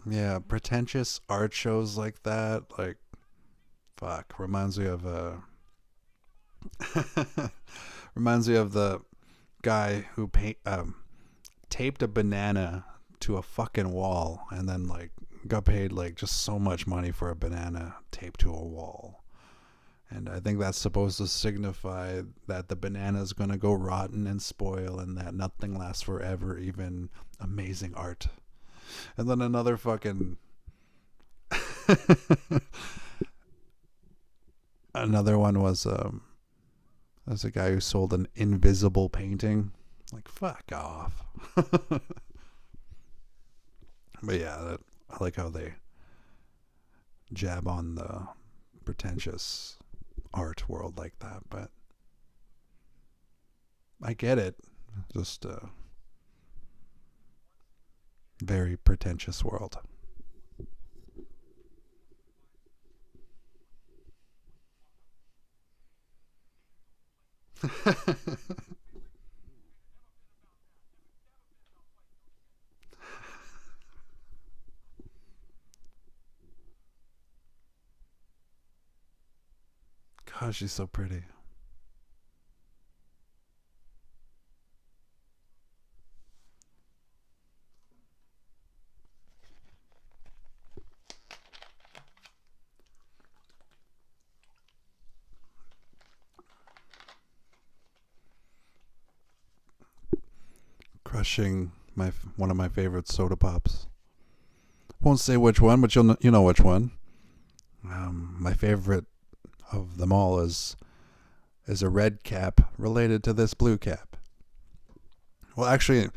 Yeah, pretentious art shows like that, like fuck, reminds me of reminds me of the guy who taped a banana to a fucking wall and then like got paid like just so much money for a banana taped to a wall. And I think that's supposed to signify that the banana is going to go rotten and spoil and that nothing lasts forever, even amazing art. And then another fucking another one was there's a guy who sold an invisible painting. Like fuck off. But yeah, I like how they jab on the pretentious art world like that, but I get it. Just a very pretentious world. Gosh, she's so pretty. Crushing my one of my favorite soda pops. Won't say which one, but you know which one. My favorite of them all is a red cap related to this blue cap. Well, actually,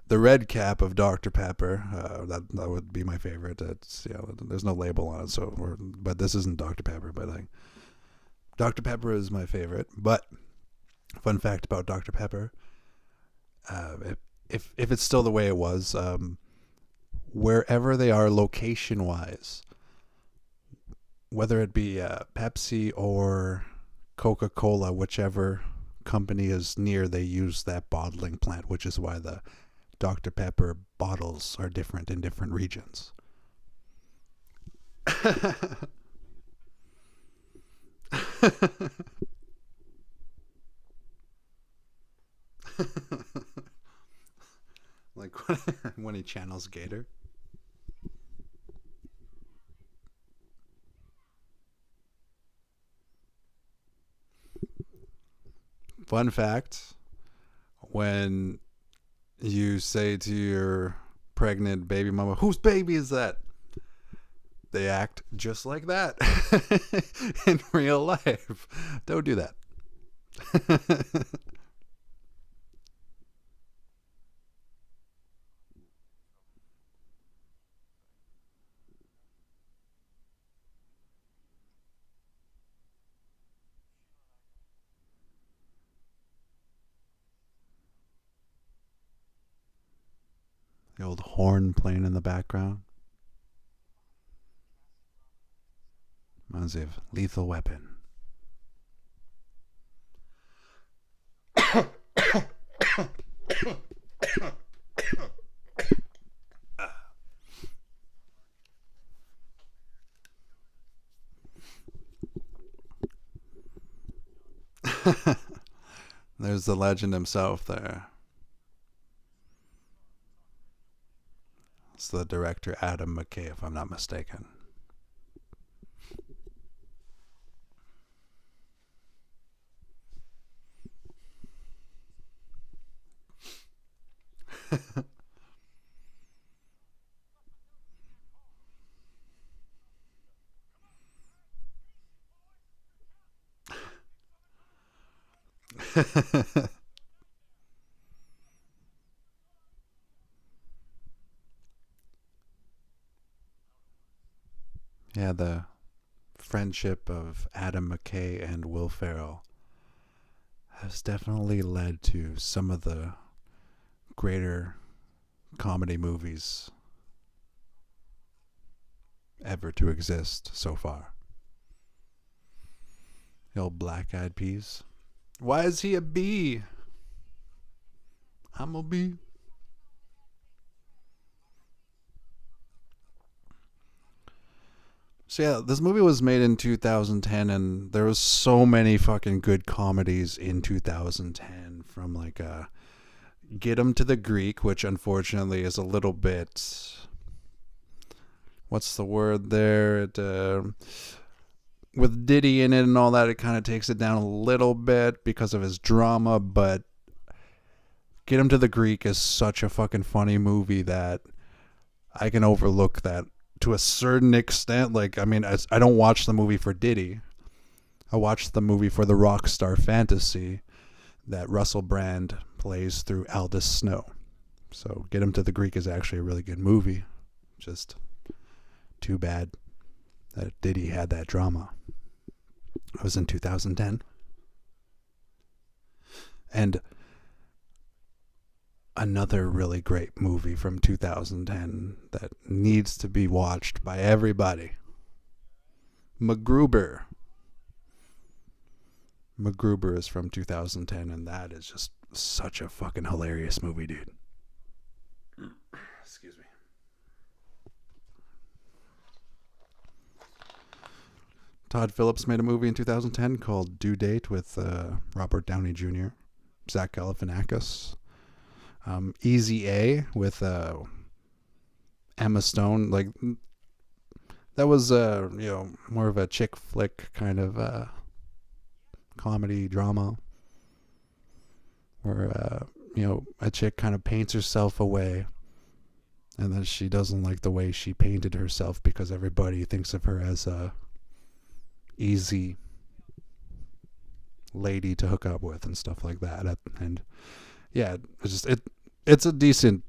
the red cap of Dr Pepper that would be my favorite. It's there's no label on it, but this isn't Dr Pepper, but like Dr Pepper is my favorite. But fun fact about Dr Pepper, if it's still the way it was, wherever they are location wise, whether it be Pepsi or Coca-Cola, whichever company is near, they use that bottling plant, which is why the Dr. Pepper bottles are different in different regions. Like when he channels Gator. Fun fact, when you say to your pregnant baby mama, whose baby is that? They act just like that in real life. Don't do that. The old horn playing in the background. Reminds me of Lethal Weapon. There's the legend himself there. It's the director Adam McKay, if I'm not mistaken. Yeah, the friendship of Adam McKay and Will Ferrell has definitely led to some of the greater comedy movies ever to exist so far. The old Black Eyed Peas. Why is he a bee? I'm a bee. So yeah, this movie was made in 2010, and there was so many fucking good comedies in 2010. From like Get 'Em to the Greek, which unfortunately is a little bit, what's the word there? With Diddy in it and all that, it kind of takes it down a little bit because of his drama. But Get 'Em to the Greek is such a fucking funny movie that I can overlook that to a certain extent. Like, I mean, I don't watch the movie for Diddy. I watch the movie for the rock star fantasy that Russell Brand plays through Aldous Snow. So Get 'Em to the Greek is actually a really good movie. Just too bad that Diddy had that drama. It was in 2010. And another really great movie from 2010 that needs to be watched by everybody. MacGruber. MacGruber is from 2010, and that is just such a fucking hilarious movie, dude. Excuse me. Todd Phillips made a movie in 2010 called Due Date with Robert Downey Jr., Zach Galifianakis. Easy A with Emma Stone. Like, that was more of a chick flick kind of comedy drama where a chick kind of paints herself away, and then she doesn't like the way she painted herself because everybody thinks of her as a easy lady to hook up with and stuff like that. And yeah, it's a decent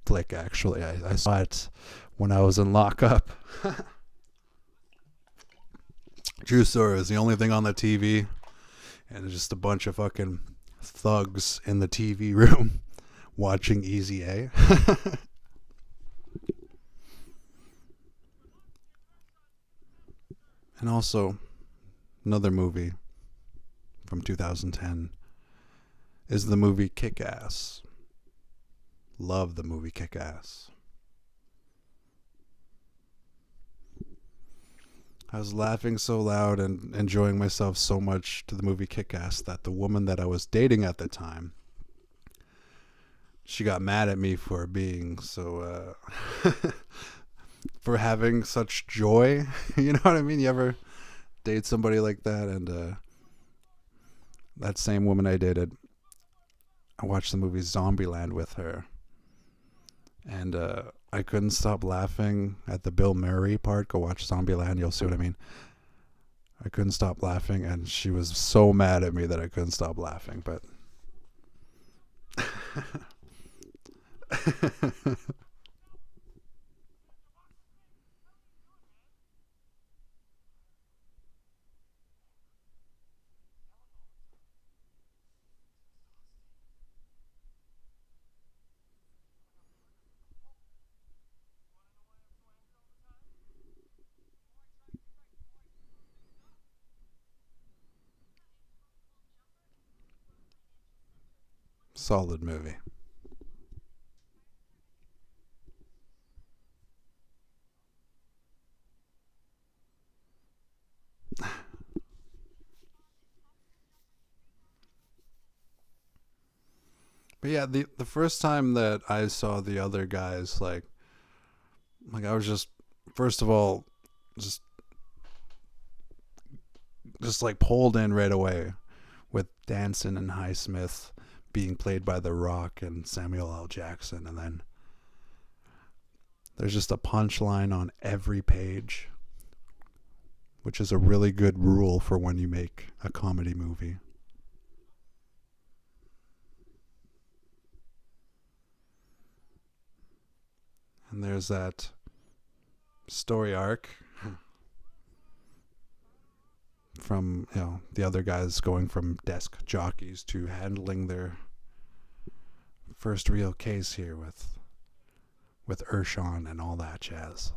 flick, actually. I saw it when I was in lockup. True story. Is the only thing on the TV, and just a bunch of fucking thugs in the TV room watching Easy A. And also, another movie from 2010 is the movie Kick-Ass. Love the movie Kick-Ass. I was laughing so loud and enjoying myself so much to the movie Kick-Ass that the woman that I was dating at the time, she got mad at me for being so for having such joy. You know what I mean? You ever date somebody like that? And that same woman I dated, I watched the movie Zombieland with her, and I couldn't stop laughing at the Bill Murray part. Go watch Zombieland, you'll see what I mean. I couldn't stop laughing, and she was so mad at me that I couldn't stop laughing. But solid movie. But yeah, the first time that I saw the other guys, like I was just, first of all, just like pulled in right away with Danson and Highsmith being played by The Rock and Samuel L. Jackson, and then there's just a punchline on every page, which is a really good rule for when you make a comedy movie. And there's that story arc from the other guys going from desk jockeys to handling their first real case here with Urshan and all that jazz.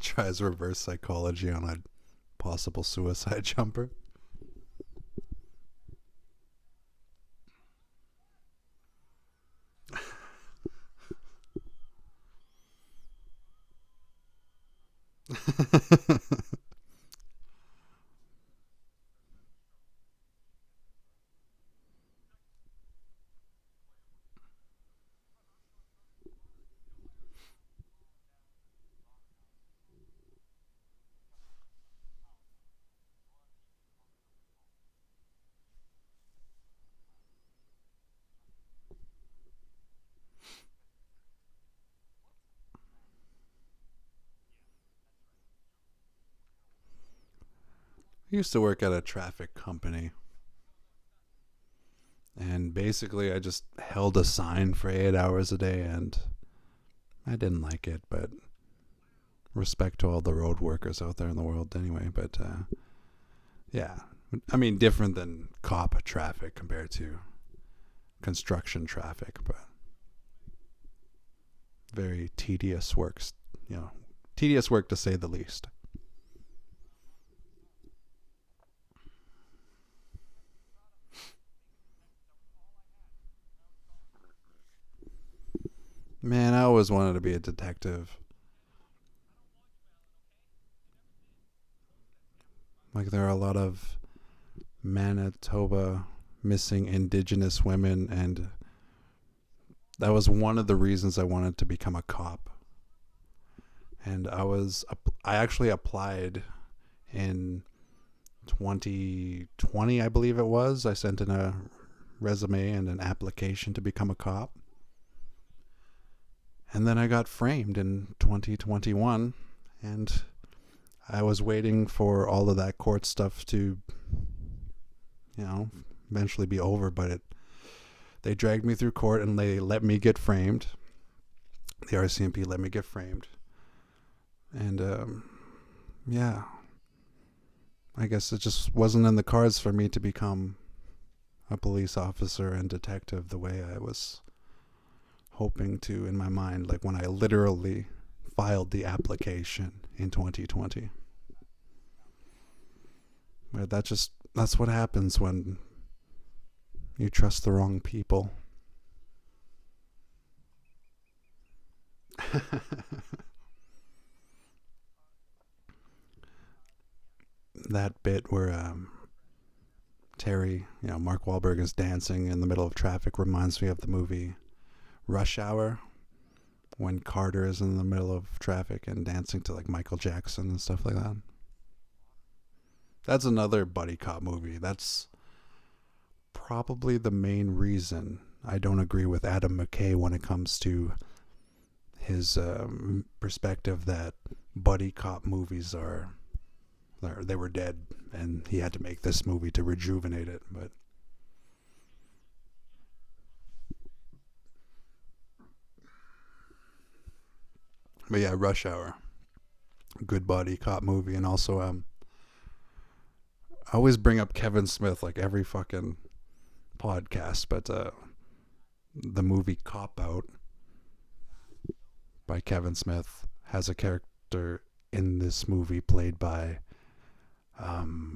Tries reverse psychology on a possible suicide jumper. I used to work at a traffic company, and basically I just held a sign for 8 hours a day, and I didn't like it, but respect to all the road workers out there in the world anyway. But yeah, I mean, different than cop traffic compared to construction traffic, but very tedious works, tedious work to say the least. Man, I always wanted to be a detective. Like, there are a lot of Manitoba missing Indigenous women, and that was one of the reasons I wanted to become a cop. And I actually applied in 2020, I believe it was. I sent in a resume and an application to become a cop. And then I got framed in 2021, and I was waiting for all of that court stuff to, eventually be over, but they dragged me through court and they let me get framed. The RCMP let me get framed. And, yeah, I guess it just wasn't in the cards for me to become a police officer and detective the way I was hoping to in my mind, like when I literally filed the application in 2020. But that's what happens when you trust the wrong people. That bit where Terry, Mark Wahlberg is dancing in the middle of traffic reminds me of the movie Rush Hour, when Carter is in the middle of traffic and dancing to like Michael Jackson and stuff like that. That's another buddy cop movie. That's probably the main reason I don't agree with Adam McKay when it comes to his perspective that buddy cop movies they were dead, and he had to make this movie to rejuvenate it. But yeah, Rush Hour, good buddy cop movie. And also I always bring up Kevin Smith like every fucking podcast, but the movie Cop Out by Kevin Smith has a character in this movie played by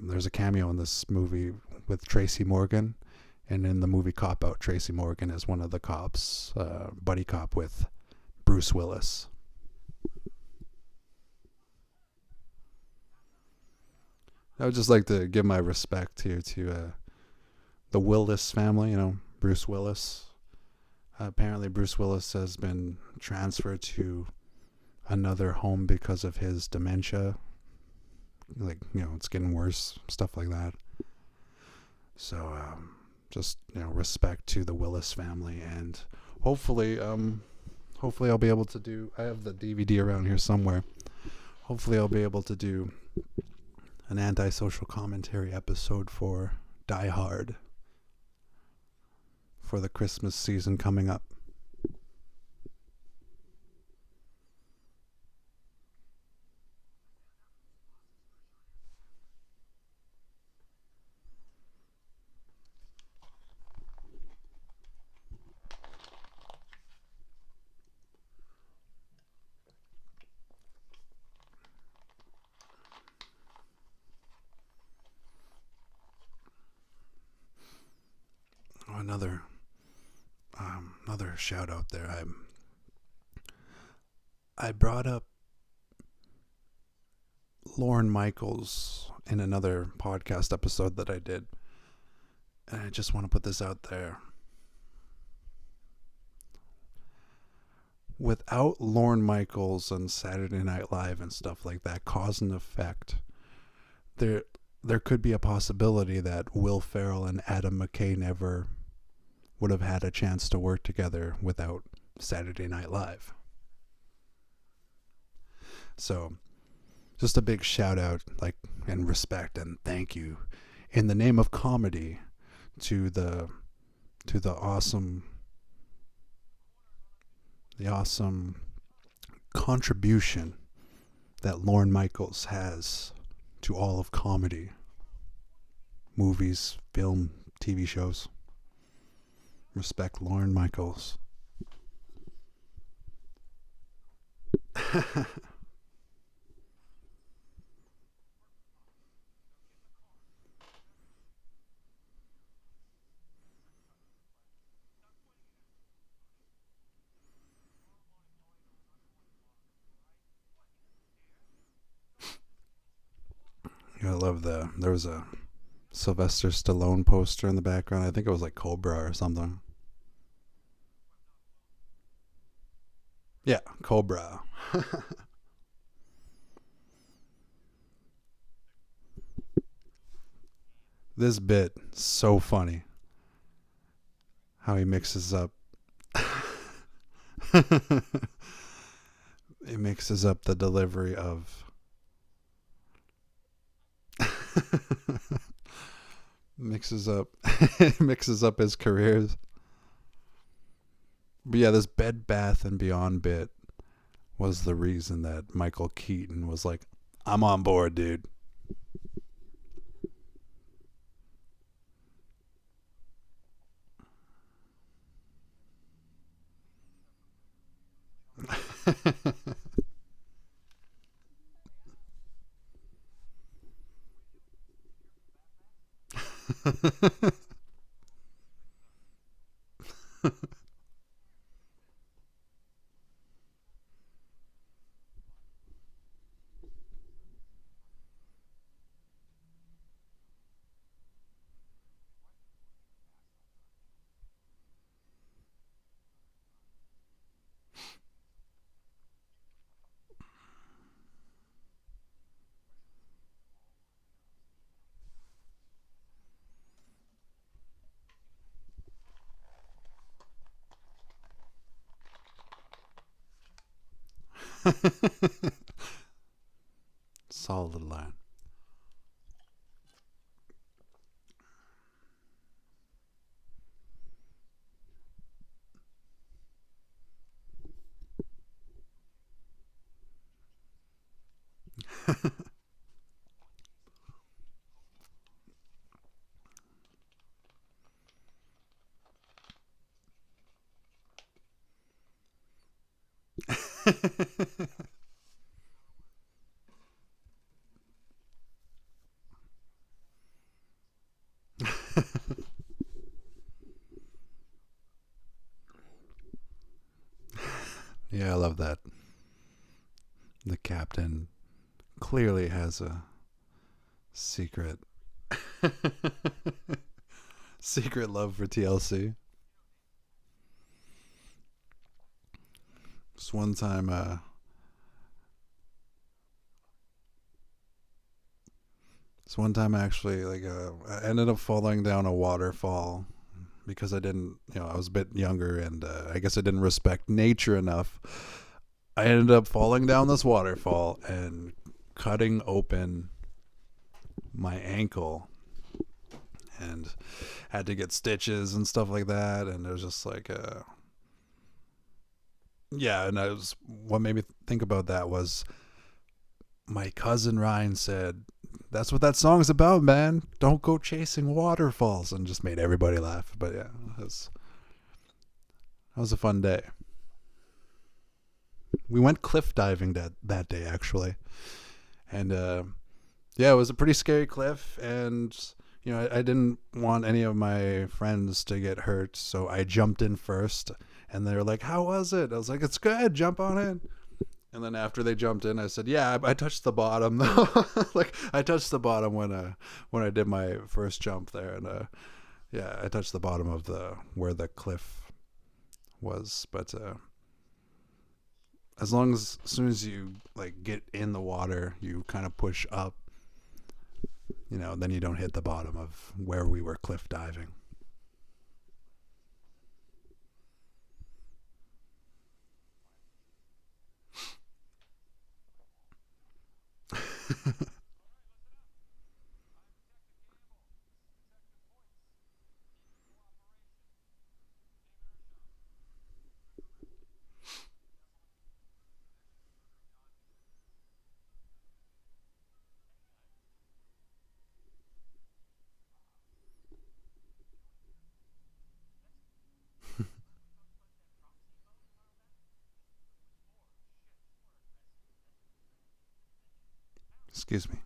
there's a cameo in this movie with Tracy Morgan, and in the movie Cop Out, Tracy Morgan is one of the cops, buddy cop with Bruce Willis. I would just like to give my respect here to the Willis family, Bruce Willis. Apparently Bruce Willis has been transferred to another home because of his dementia. Like, it's getting worse, stuff like that. So, just, respect to the Willis family, and hopefully I'll be able to I have the DVD around here somewhere. Hopefully I'll be able to do an antisocial commentary episode for Die Hard for the Christmas season coming up. Another shout out there. I brought up Lorne Michaels in another podcast episode that I did, and I just want to put this out there. Without Lorne Michaels and Saturday Night Live and stuff like that, cause and effect, there could be a possibility that Will Ferrell and Adam McKay never would have had a chance to work together without Saturday Night Live. So, just a big shout out, and respect and thank you, in the name of comedy, to the awesome contribution that Lorne Michaels has to all of comedy, movies, film, TV shows. Respect Lorne Michaels. I love there was a Sylvester Stallone poster in the background. I think it was like Cobra or something. Yeah, Cobra. This bit, so funny. How he mixes up. He mixes up the delivery of. mixes up his careers. But yeah, this Bed Bath and Beyond bit was the reason that Michael Keaton was like, I'm on board, dude. Solid line. Yeah, I love that. The captain clearly has a secret love for TLC. Just one time actually, I ended up falling down a waterfall because I didn't, I was a bit younger, and I guess I didn't respect nature enough. I ended up falling down this waterfall and cutting open my ankle and had to get stitches and stuff like that. And it was just like, yeah. And what made me think about that was my cousin Ryan said, "That's what that song's about, man. Don't go chasing waterfalls," and just made everybody laugh. But yeah, that was a fun day. We went cliff diving that day, actually. And yeah, it was a pretty scary cliff. And, I didn't want any of my friends to get hurt. So I jumped in first. And they were like, "How was it?" I was like, "It's good. Jump on in." And then after they jumped in, I said, "Yeah, I touched the bottom though." Like I touched the bottom when I did my first jump there. And yeah, I touched the bottom of where the cliff was. But as soon as you like get in the water, you kind of push up, then you don't hit the bottom of where we were cliff diving. Excuse me.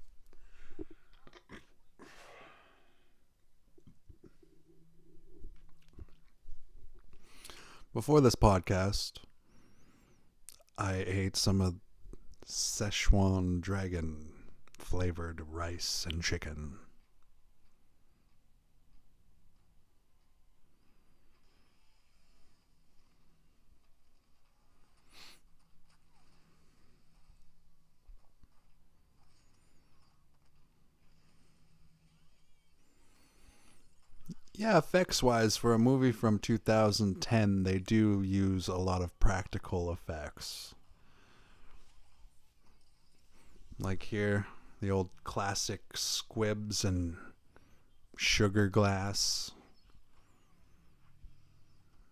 Before this podcast, I ate some of Szechuan dragon flavored rice and chicken. Yeah, effects wise, for a movie from 2010, they do use a lot of practical effects. Like here, the old classic squibs and sugar glass.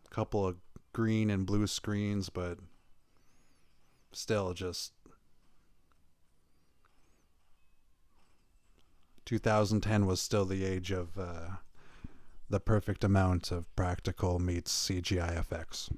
A couple of green and blue screens, but still just 2010 was still the age of the perfect amount of practical meets CGI effects.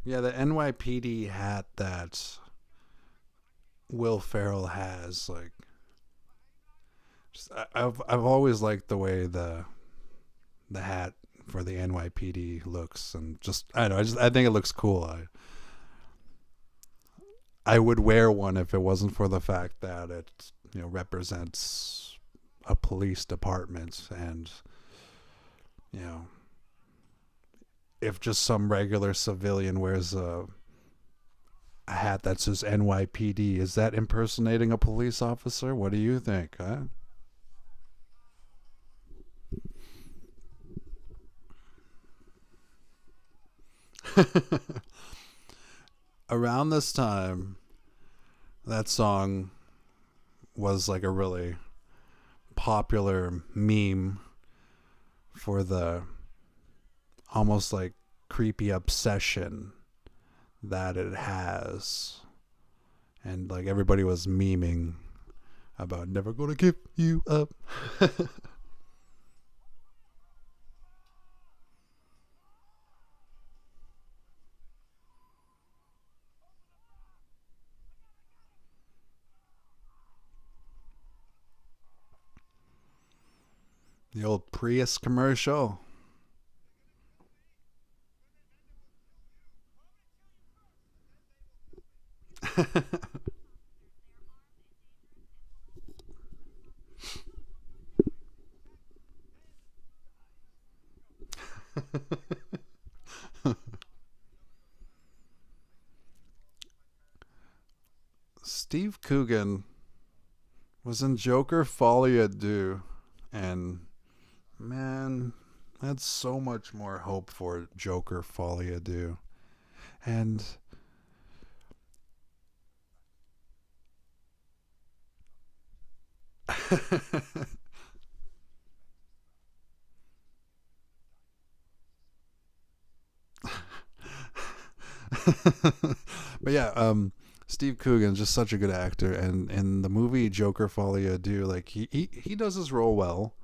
Yeah, the NYPD hat that Will Ferrell has, like, I've always liked the way the hat for the NYPD looks, and just I don't know, I think it looks cool. I would wear one if it wasn't for the fact that it represents a police department, and you know if just some regular civilian wears a hat that says NYPD, is that impersonating a police officer? What do you think, huh? Around this time, that song was like a really popular meme for the almost like creepy obsession that it has. And like everybody was memeing about "never gonna give you up." The old Prius commercial. Steve Coogan was in Joker Folie à Deux. And man, that's so much more hope for Joker Folia do. And but yeah, Steve Coogan's just such a good actor, and in the movie Joker Folia do, like he does his role well,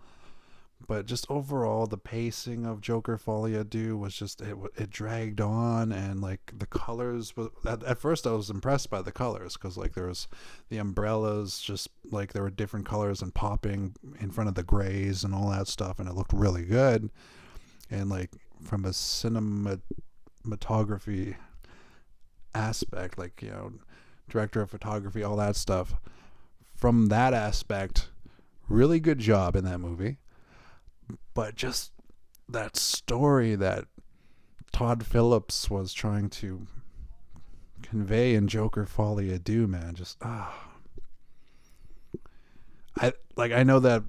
but just overall the pacing of Joker Folia do was just it dragged on, and like the colors was at first I was impressed by the colors because like there was the umbrellas just like there were different colors and popping in front of the grays and all that stuff, and it looked really good, and like from a cinematography aspect, like director of photography, all that stuff, from that aspect, really good job in that movie. But just that story that Todd Phillips was trying to convey in Joker Folie à Deux, man, just I know that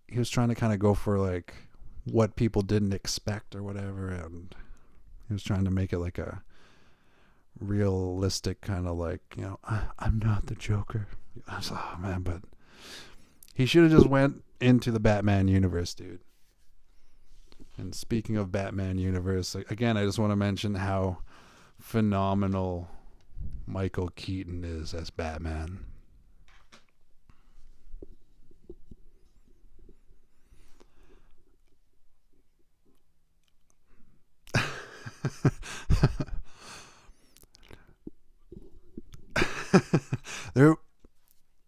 he was trying to kind of go for like what people didn't expect or whatever, and he was trying to make it like a realistic kind of like I'm not the Joker. I was, oh man, but he should have just went into the Batman universe, dude. And speaking of Batman universe, again, I just want to mention how phenomenal Michael Keaton is as Batman. there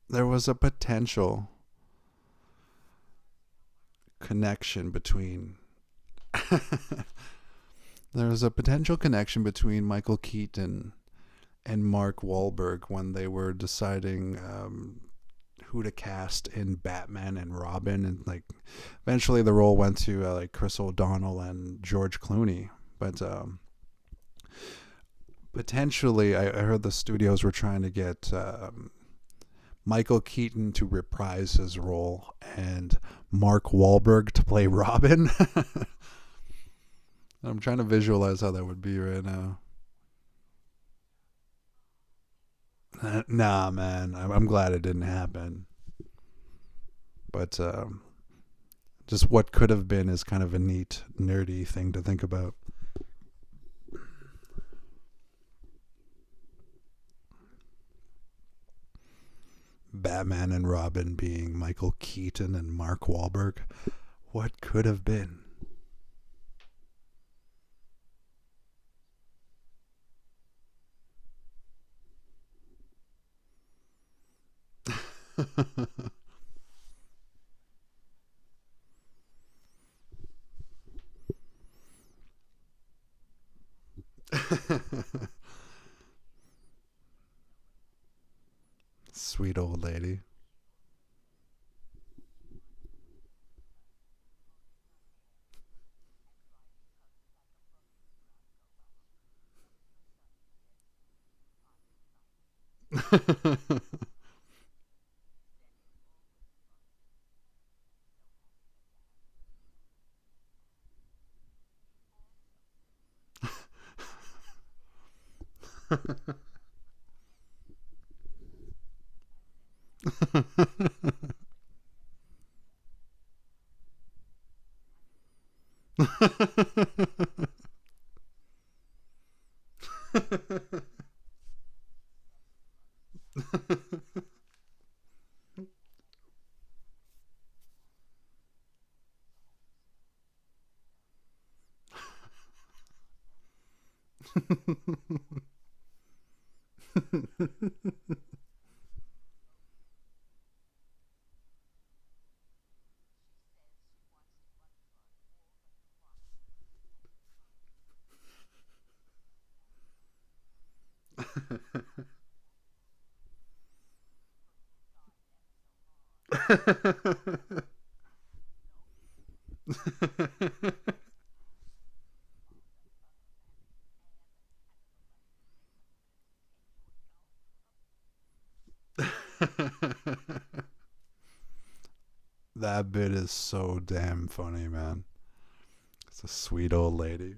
there was a potential connection between there was a potential connection between Michael Keaton and Mark Wahlberg when they were deciding who to cast in Batman and Robin, and like eventually the role went to like Chris O'Donnell and George Clooney, but potentially I heard the studios were trying to get Michael Keaton to reprise his role and Mark Wahlberg to play Robin. I'm trying to visualize how that would be right now. Nah, man, I'm glad it didn't happen. But just what could have been is kind of a neat, nerdy thing to think about. Batman and Robin being Michael Keaton and Mark Wahlberg. What could have been? Sweet old lady. That bit is so damn funny, man. It's a sweet old lady.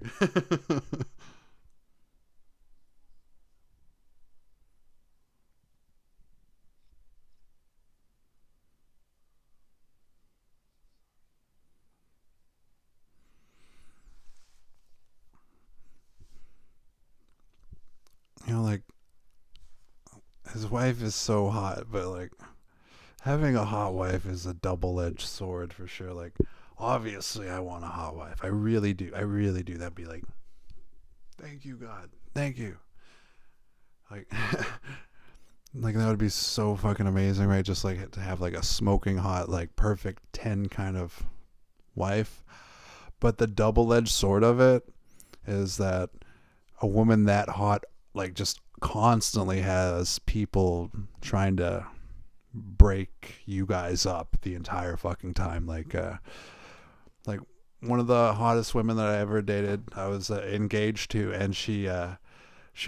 Like his wife is so hot, but like having a hot wife is a double-edged sword for sure. Like, obviously, I want a hot wife. I really do. I really do. That'd be like, thank you, God. Thank you. Like, like that would be so fucking amazing, right? Just like to have like a smoking hot, like perfect 10 kind of wife. But the double-edged sword of it is that a woman that hot, like, just constantly has people trying to break you guys up the entire fucking time. Like one of the hottest women that I ever dated, I was engaged to, and she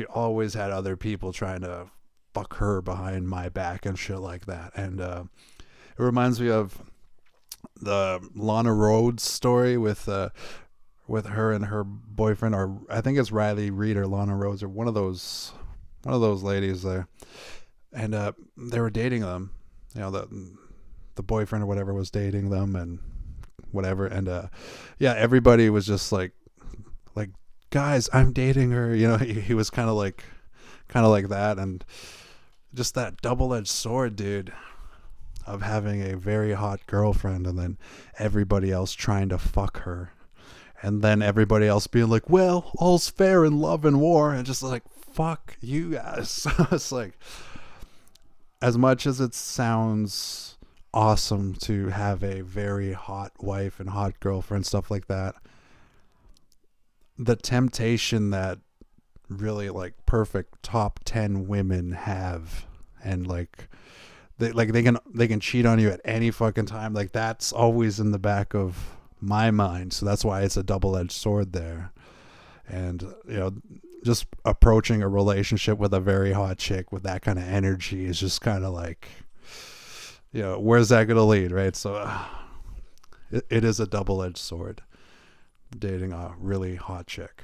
always had other people trying to fuck her behind my back and shit like that. And it reminds me of the Lana Rhoades story with her and her boyfriend, or I think it's Riley Reid or Lana Rhoades, or one of those ladies there. And they were dating them. The boyfriend or whatever was dating them and whatever. And yeah, everybody was just like, guys, I'm dating her. He was kind of like that. And just that double-edged sword, dude, of having a very hot girlfriend and then everybody else trying to fuck her. And then everybody else being like, well, all's fair in love and war. And just like, fuck you guys. It's like, as much as it sounds awesome to have a very hot wife and hot girlfriend, stuff like that, the temptation that really like perfect top 10 women have, and like they can cheat on you at any fucking time, like that's always in the back of my mind. So that's why it's a double-edged sword there. And just approaching a relationship with a very hot chick with that kind of energy is just kind of like, where's that going to lead, right? So it is a double-edged sword, dating a really hot chick.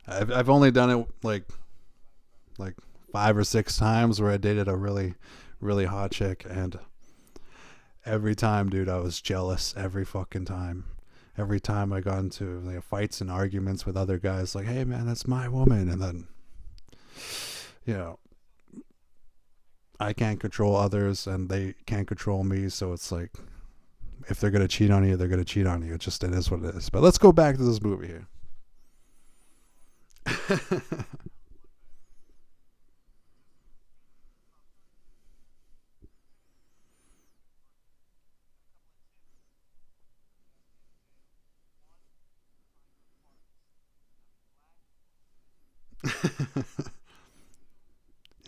I've only done it like 5 or 6 times where I dated a really, really hot chick, and every time, dude, I was jealous every fucking time. Every time I got into fights and arguments with other guys, like, hey man, that's my woman. And then, I can't control others and they can't control me. So it's like, if they're going to cheat on you, they're going to cheat on you. It is what it is. But let's go back to this movie here.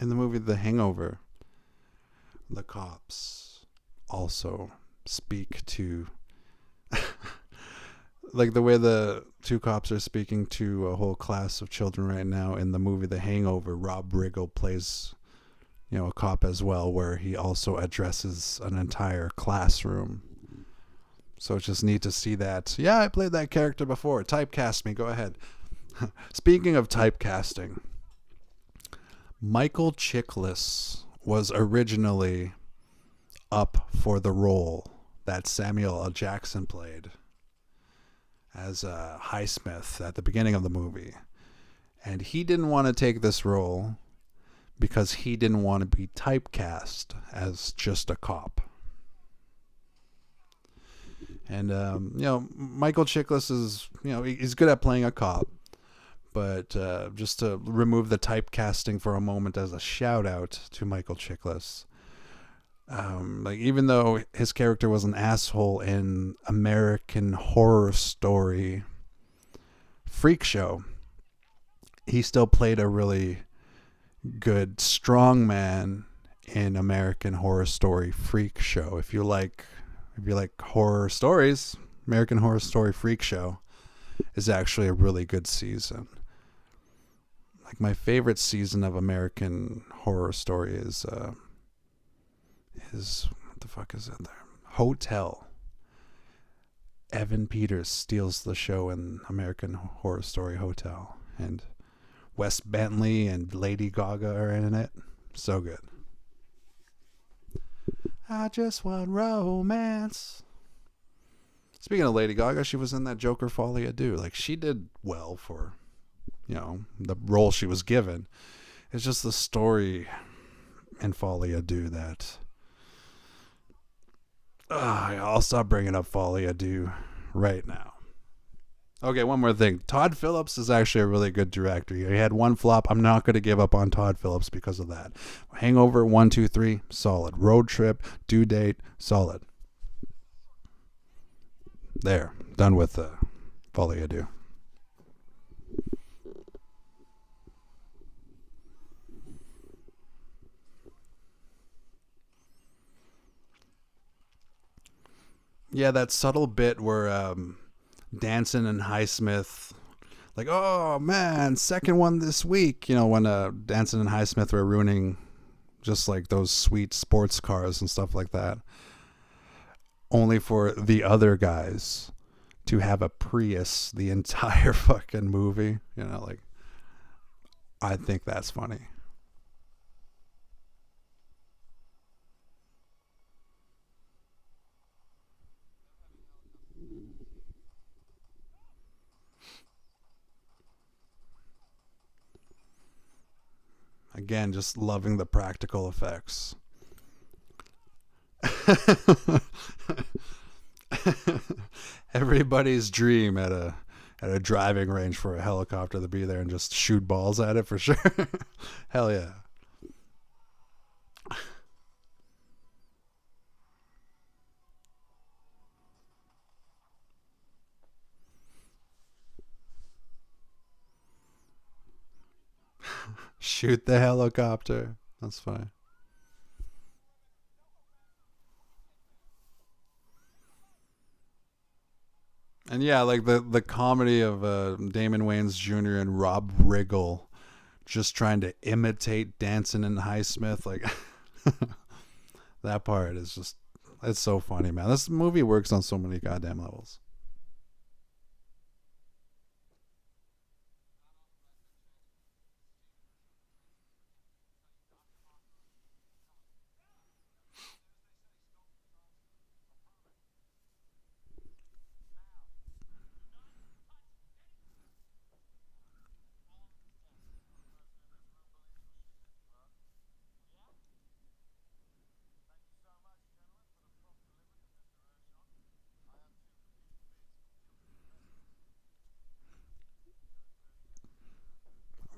In the movie The Hangover, the cops also speak to like the way the 2 cops are speaking to a whole class of children right now. In the movie The Hangover, Rob Riggle plays a cop as well, where he also addresses an entire classroom. So it's just neat to see that. Yeah, I played that character before. Typecast me, go ahead. Speaking of typecasting, Michael Chiklis was originally up for the role that Samuel L. Jackson played as Highsmith at the beginning of the movie. And he didn't want to take this role because he didn't want to be typecast as just a cop. And, Michael Chiklis is, he's good at playing a cop. But just to remove the typecasting for a moment as a shout out to Michael Chiklis, even though his character was an asshole in American Horror Story Freak Show, he still played a really good strong man in American Horror Story Freak Show. If you like horror stories, American Horror Story Freak Show is actually a really good season. Like, my favorite season of American Horror Story is what the fuck is it there? Hotel. Evan Peters steals the show in American Horror Story Hotel. And Wes Bentley and Lady Gaga are in it. So good. I just want romance. Speaking of Lady Gaga, she was in that Joker Folie à Deux. Like, she did well for, the role she was given. It's just the story in Folie à Deux that... I'll stop bringing up Folie à Deux right now. Okay, one more thing. Todd Phillips is actually a really good director. He had one flop. I'm not going to give up on Todd Phillips because of that. Hangover 1, 2, 3, solid. Road Trip, Due Date, solid. There, done with Folie à Deux. Yeah, that subtle bit where Danson and Highsmith, like, oh man, second one this week. When Danson and Highsmith were ruining just like those sweet sports cars and stuff like that, only for the other guys to have a Prius the entire fucking movie. Like, I think that's funny. Again, just loving the practical effects. Everybody's dream at a driving range for a helicopter to be there and just shoot balls at it for sure. Hell yeah. Shoot the helicopter. That's fine. And yeah, like the comedy of Damon Wayans Jr. and Rob Riggle just trying to imitate Danson and Highsmith, like that part is just, it's so funny, man. This movie works on so many goddamn levels.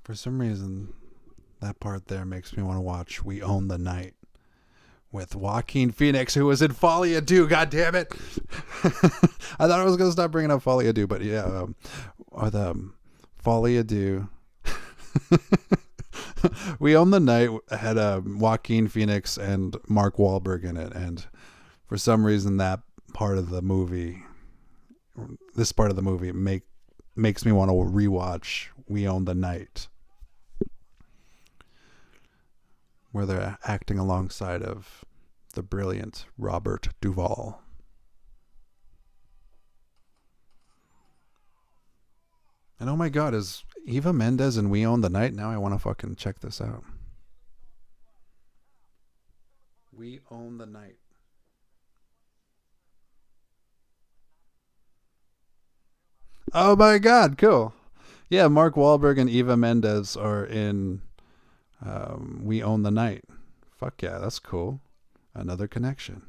For some reason, that part there makes me want to watch We Own the Night with Joaquin Phoenix, who was in Folie à Deux. God damn it! I thought I was gonna stop bringing up Folie à Deux, but yeah, or the Folie à Deux. We Own the Night had Joaquin Phoenix and Mark Wahlberg in it, and for some reason that part of the movie, this part of the movie makes me want to rewatch We Own the Night, where they're acting alongside of the brilliant Robert Duvall. And oh my god, is Eva Mendez in We Own the Night? Now I want to fucking check this out. We Own the Night. Oh my god, cool. Yeah, Mark Wahlberg and Eva Mendez are in We Own the Night. Fuck yeah, that's cool. Another connection.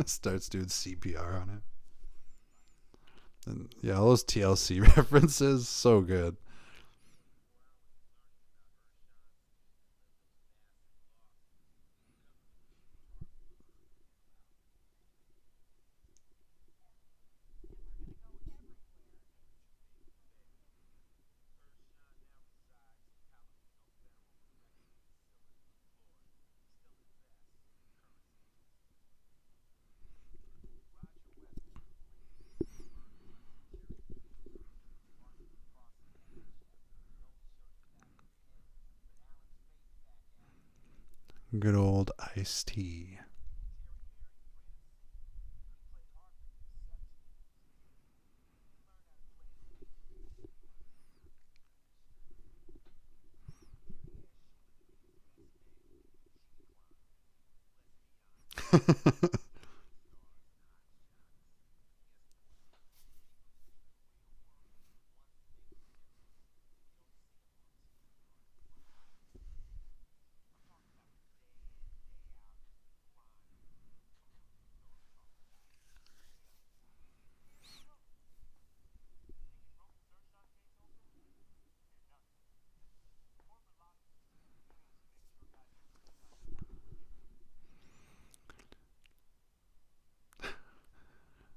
Starts doing CPR on it. And yeah, all those TLC references, so good. Good old iced tea.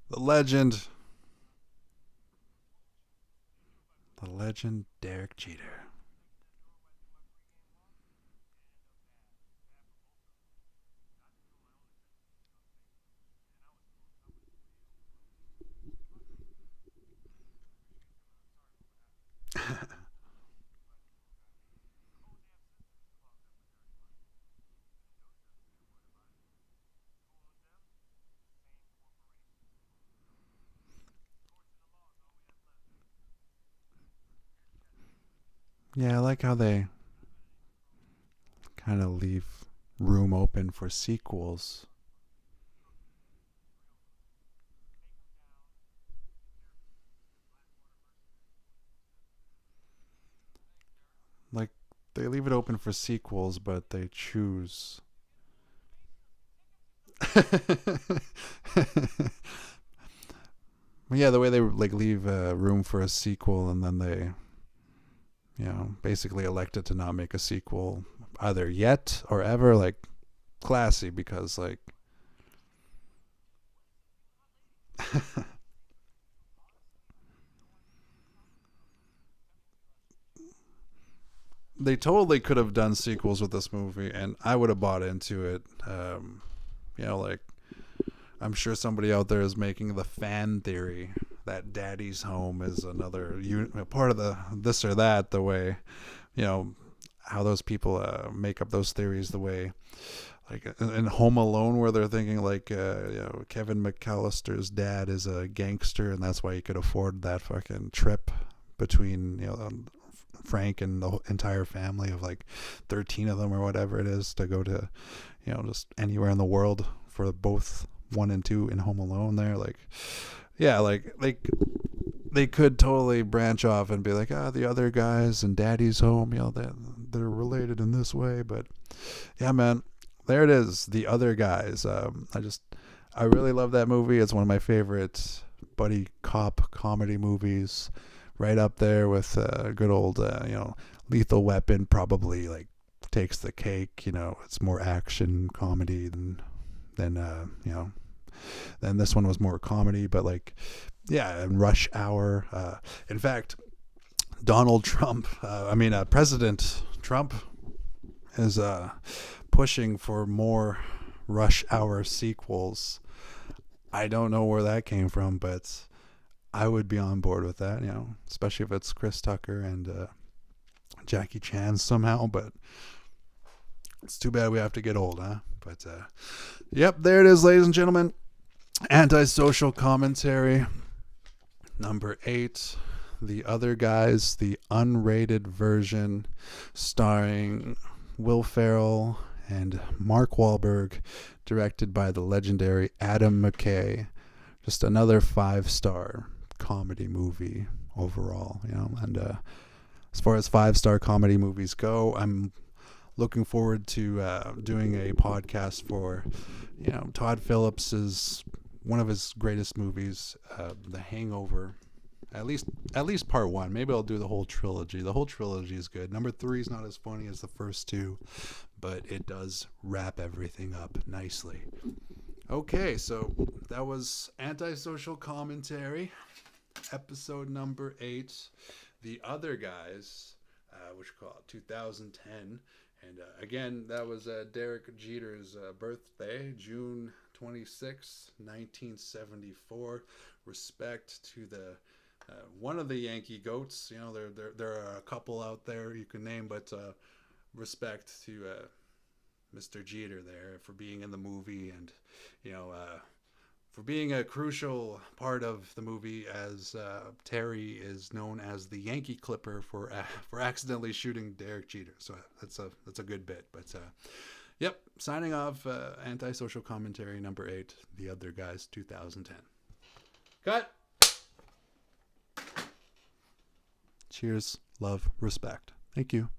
The legend. The legend, Derek Jeter. Yeah, I like how they kind of leave room open for sequels. Like, they leave it open for sequels, but they choose. Yeah, the way they like leave room for a sequel, and then they, basically elected to not make a sequel either yet or ever. Like, classy, because like they totally could have done sequels with this movie, and I would have bought into it. Like, I'm sure somebody out there is making the fan theory that Daddy's Home is another part of the this or that. The way, you know, how those people make up those theories. The way, like in Home Alone, where they're thinking like, Kevin McAllister's dad is a gangster, and that's why he could afford that fucking trip between Frank and the entire family of like 13 of them or whatever it is to go to, just anywhere in the world for both 1 and 2 in Home Alone there. Like, yeah, like they could totally branch off and be like, the other guys and Daddy's Home, they're related in this way. But yeah, man, there it is. The Other Guys. I really love that movie. It's one of my favorite buddy cop comedy movies. Right up there with good old, Lethal Weapon. Probably like takes the cake. It's more action comedy than then this one was more comedy. But like, yeah, and Rush Hour. In fact, President Trump is pushing for more Rush Hour sequels. I don't know where that came from, but I would be on board with that, especially if it's Chris Tucker and Jackie Chan somehow. But it's too bad we have to get old, huh? But yep, there it is, ladies and gentlemen. Antisocial commentary number 8. The Other Guys, the unrated version, starring Will Ferrell and Mark Wahlberg, directed by the legendary Adam McKay. Just another 5-star comedy movie overall, and as far as 5-star comedy movies go, I'm looking forward to doing a podcast for, Todd Phillips's one of his greatest movies, The Hangover. At least part 1. Maybe I'll do the whole trilogy. The whole trilogy is good. Number 3 is not as funny as the first 2, but it does wrap everything up nicely. Okay, so that was Antisocial Commentary, episode number 8. The Other Guys, which we call it 2010. And again, that was Derek Jeter's birthday, June 26, 1974. Respect to the one of the Yankee goats. There are a couple out there you can name, but respect to Mr. Jeter there for being in the movie, and for being a crucial part of the movie, as Terry is known as the Yankee Clipper for accidentally shooting Derek Jeter. So that's a good bit. But yep, signing off. Antisocial Commentary number 8, The Other Guys, 2010. Cut. Cheers, love, respect. Thank you.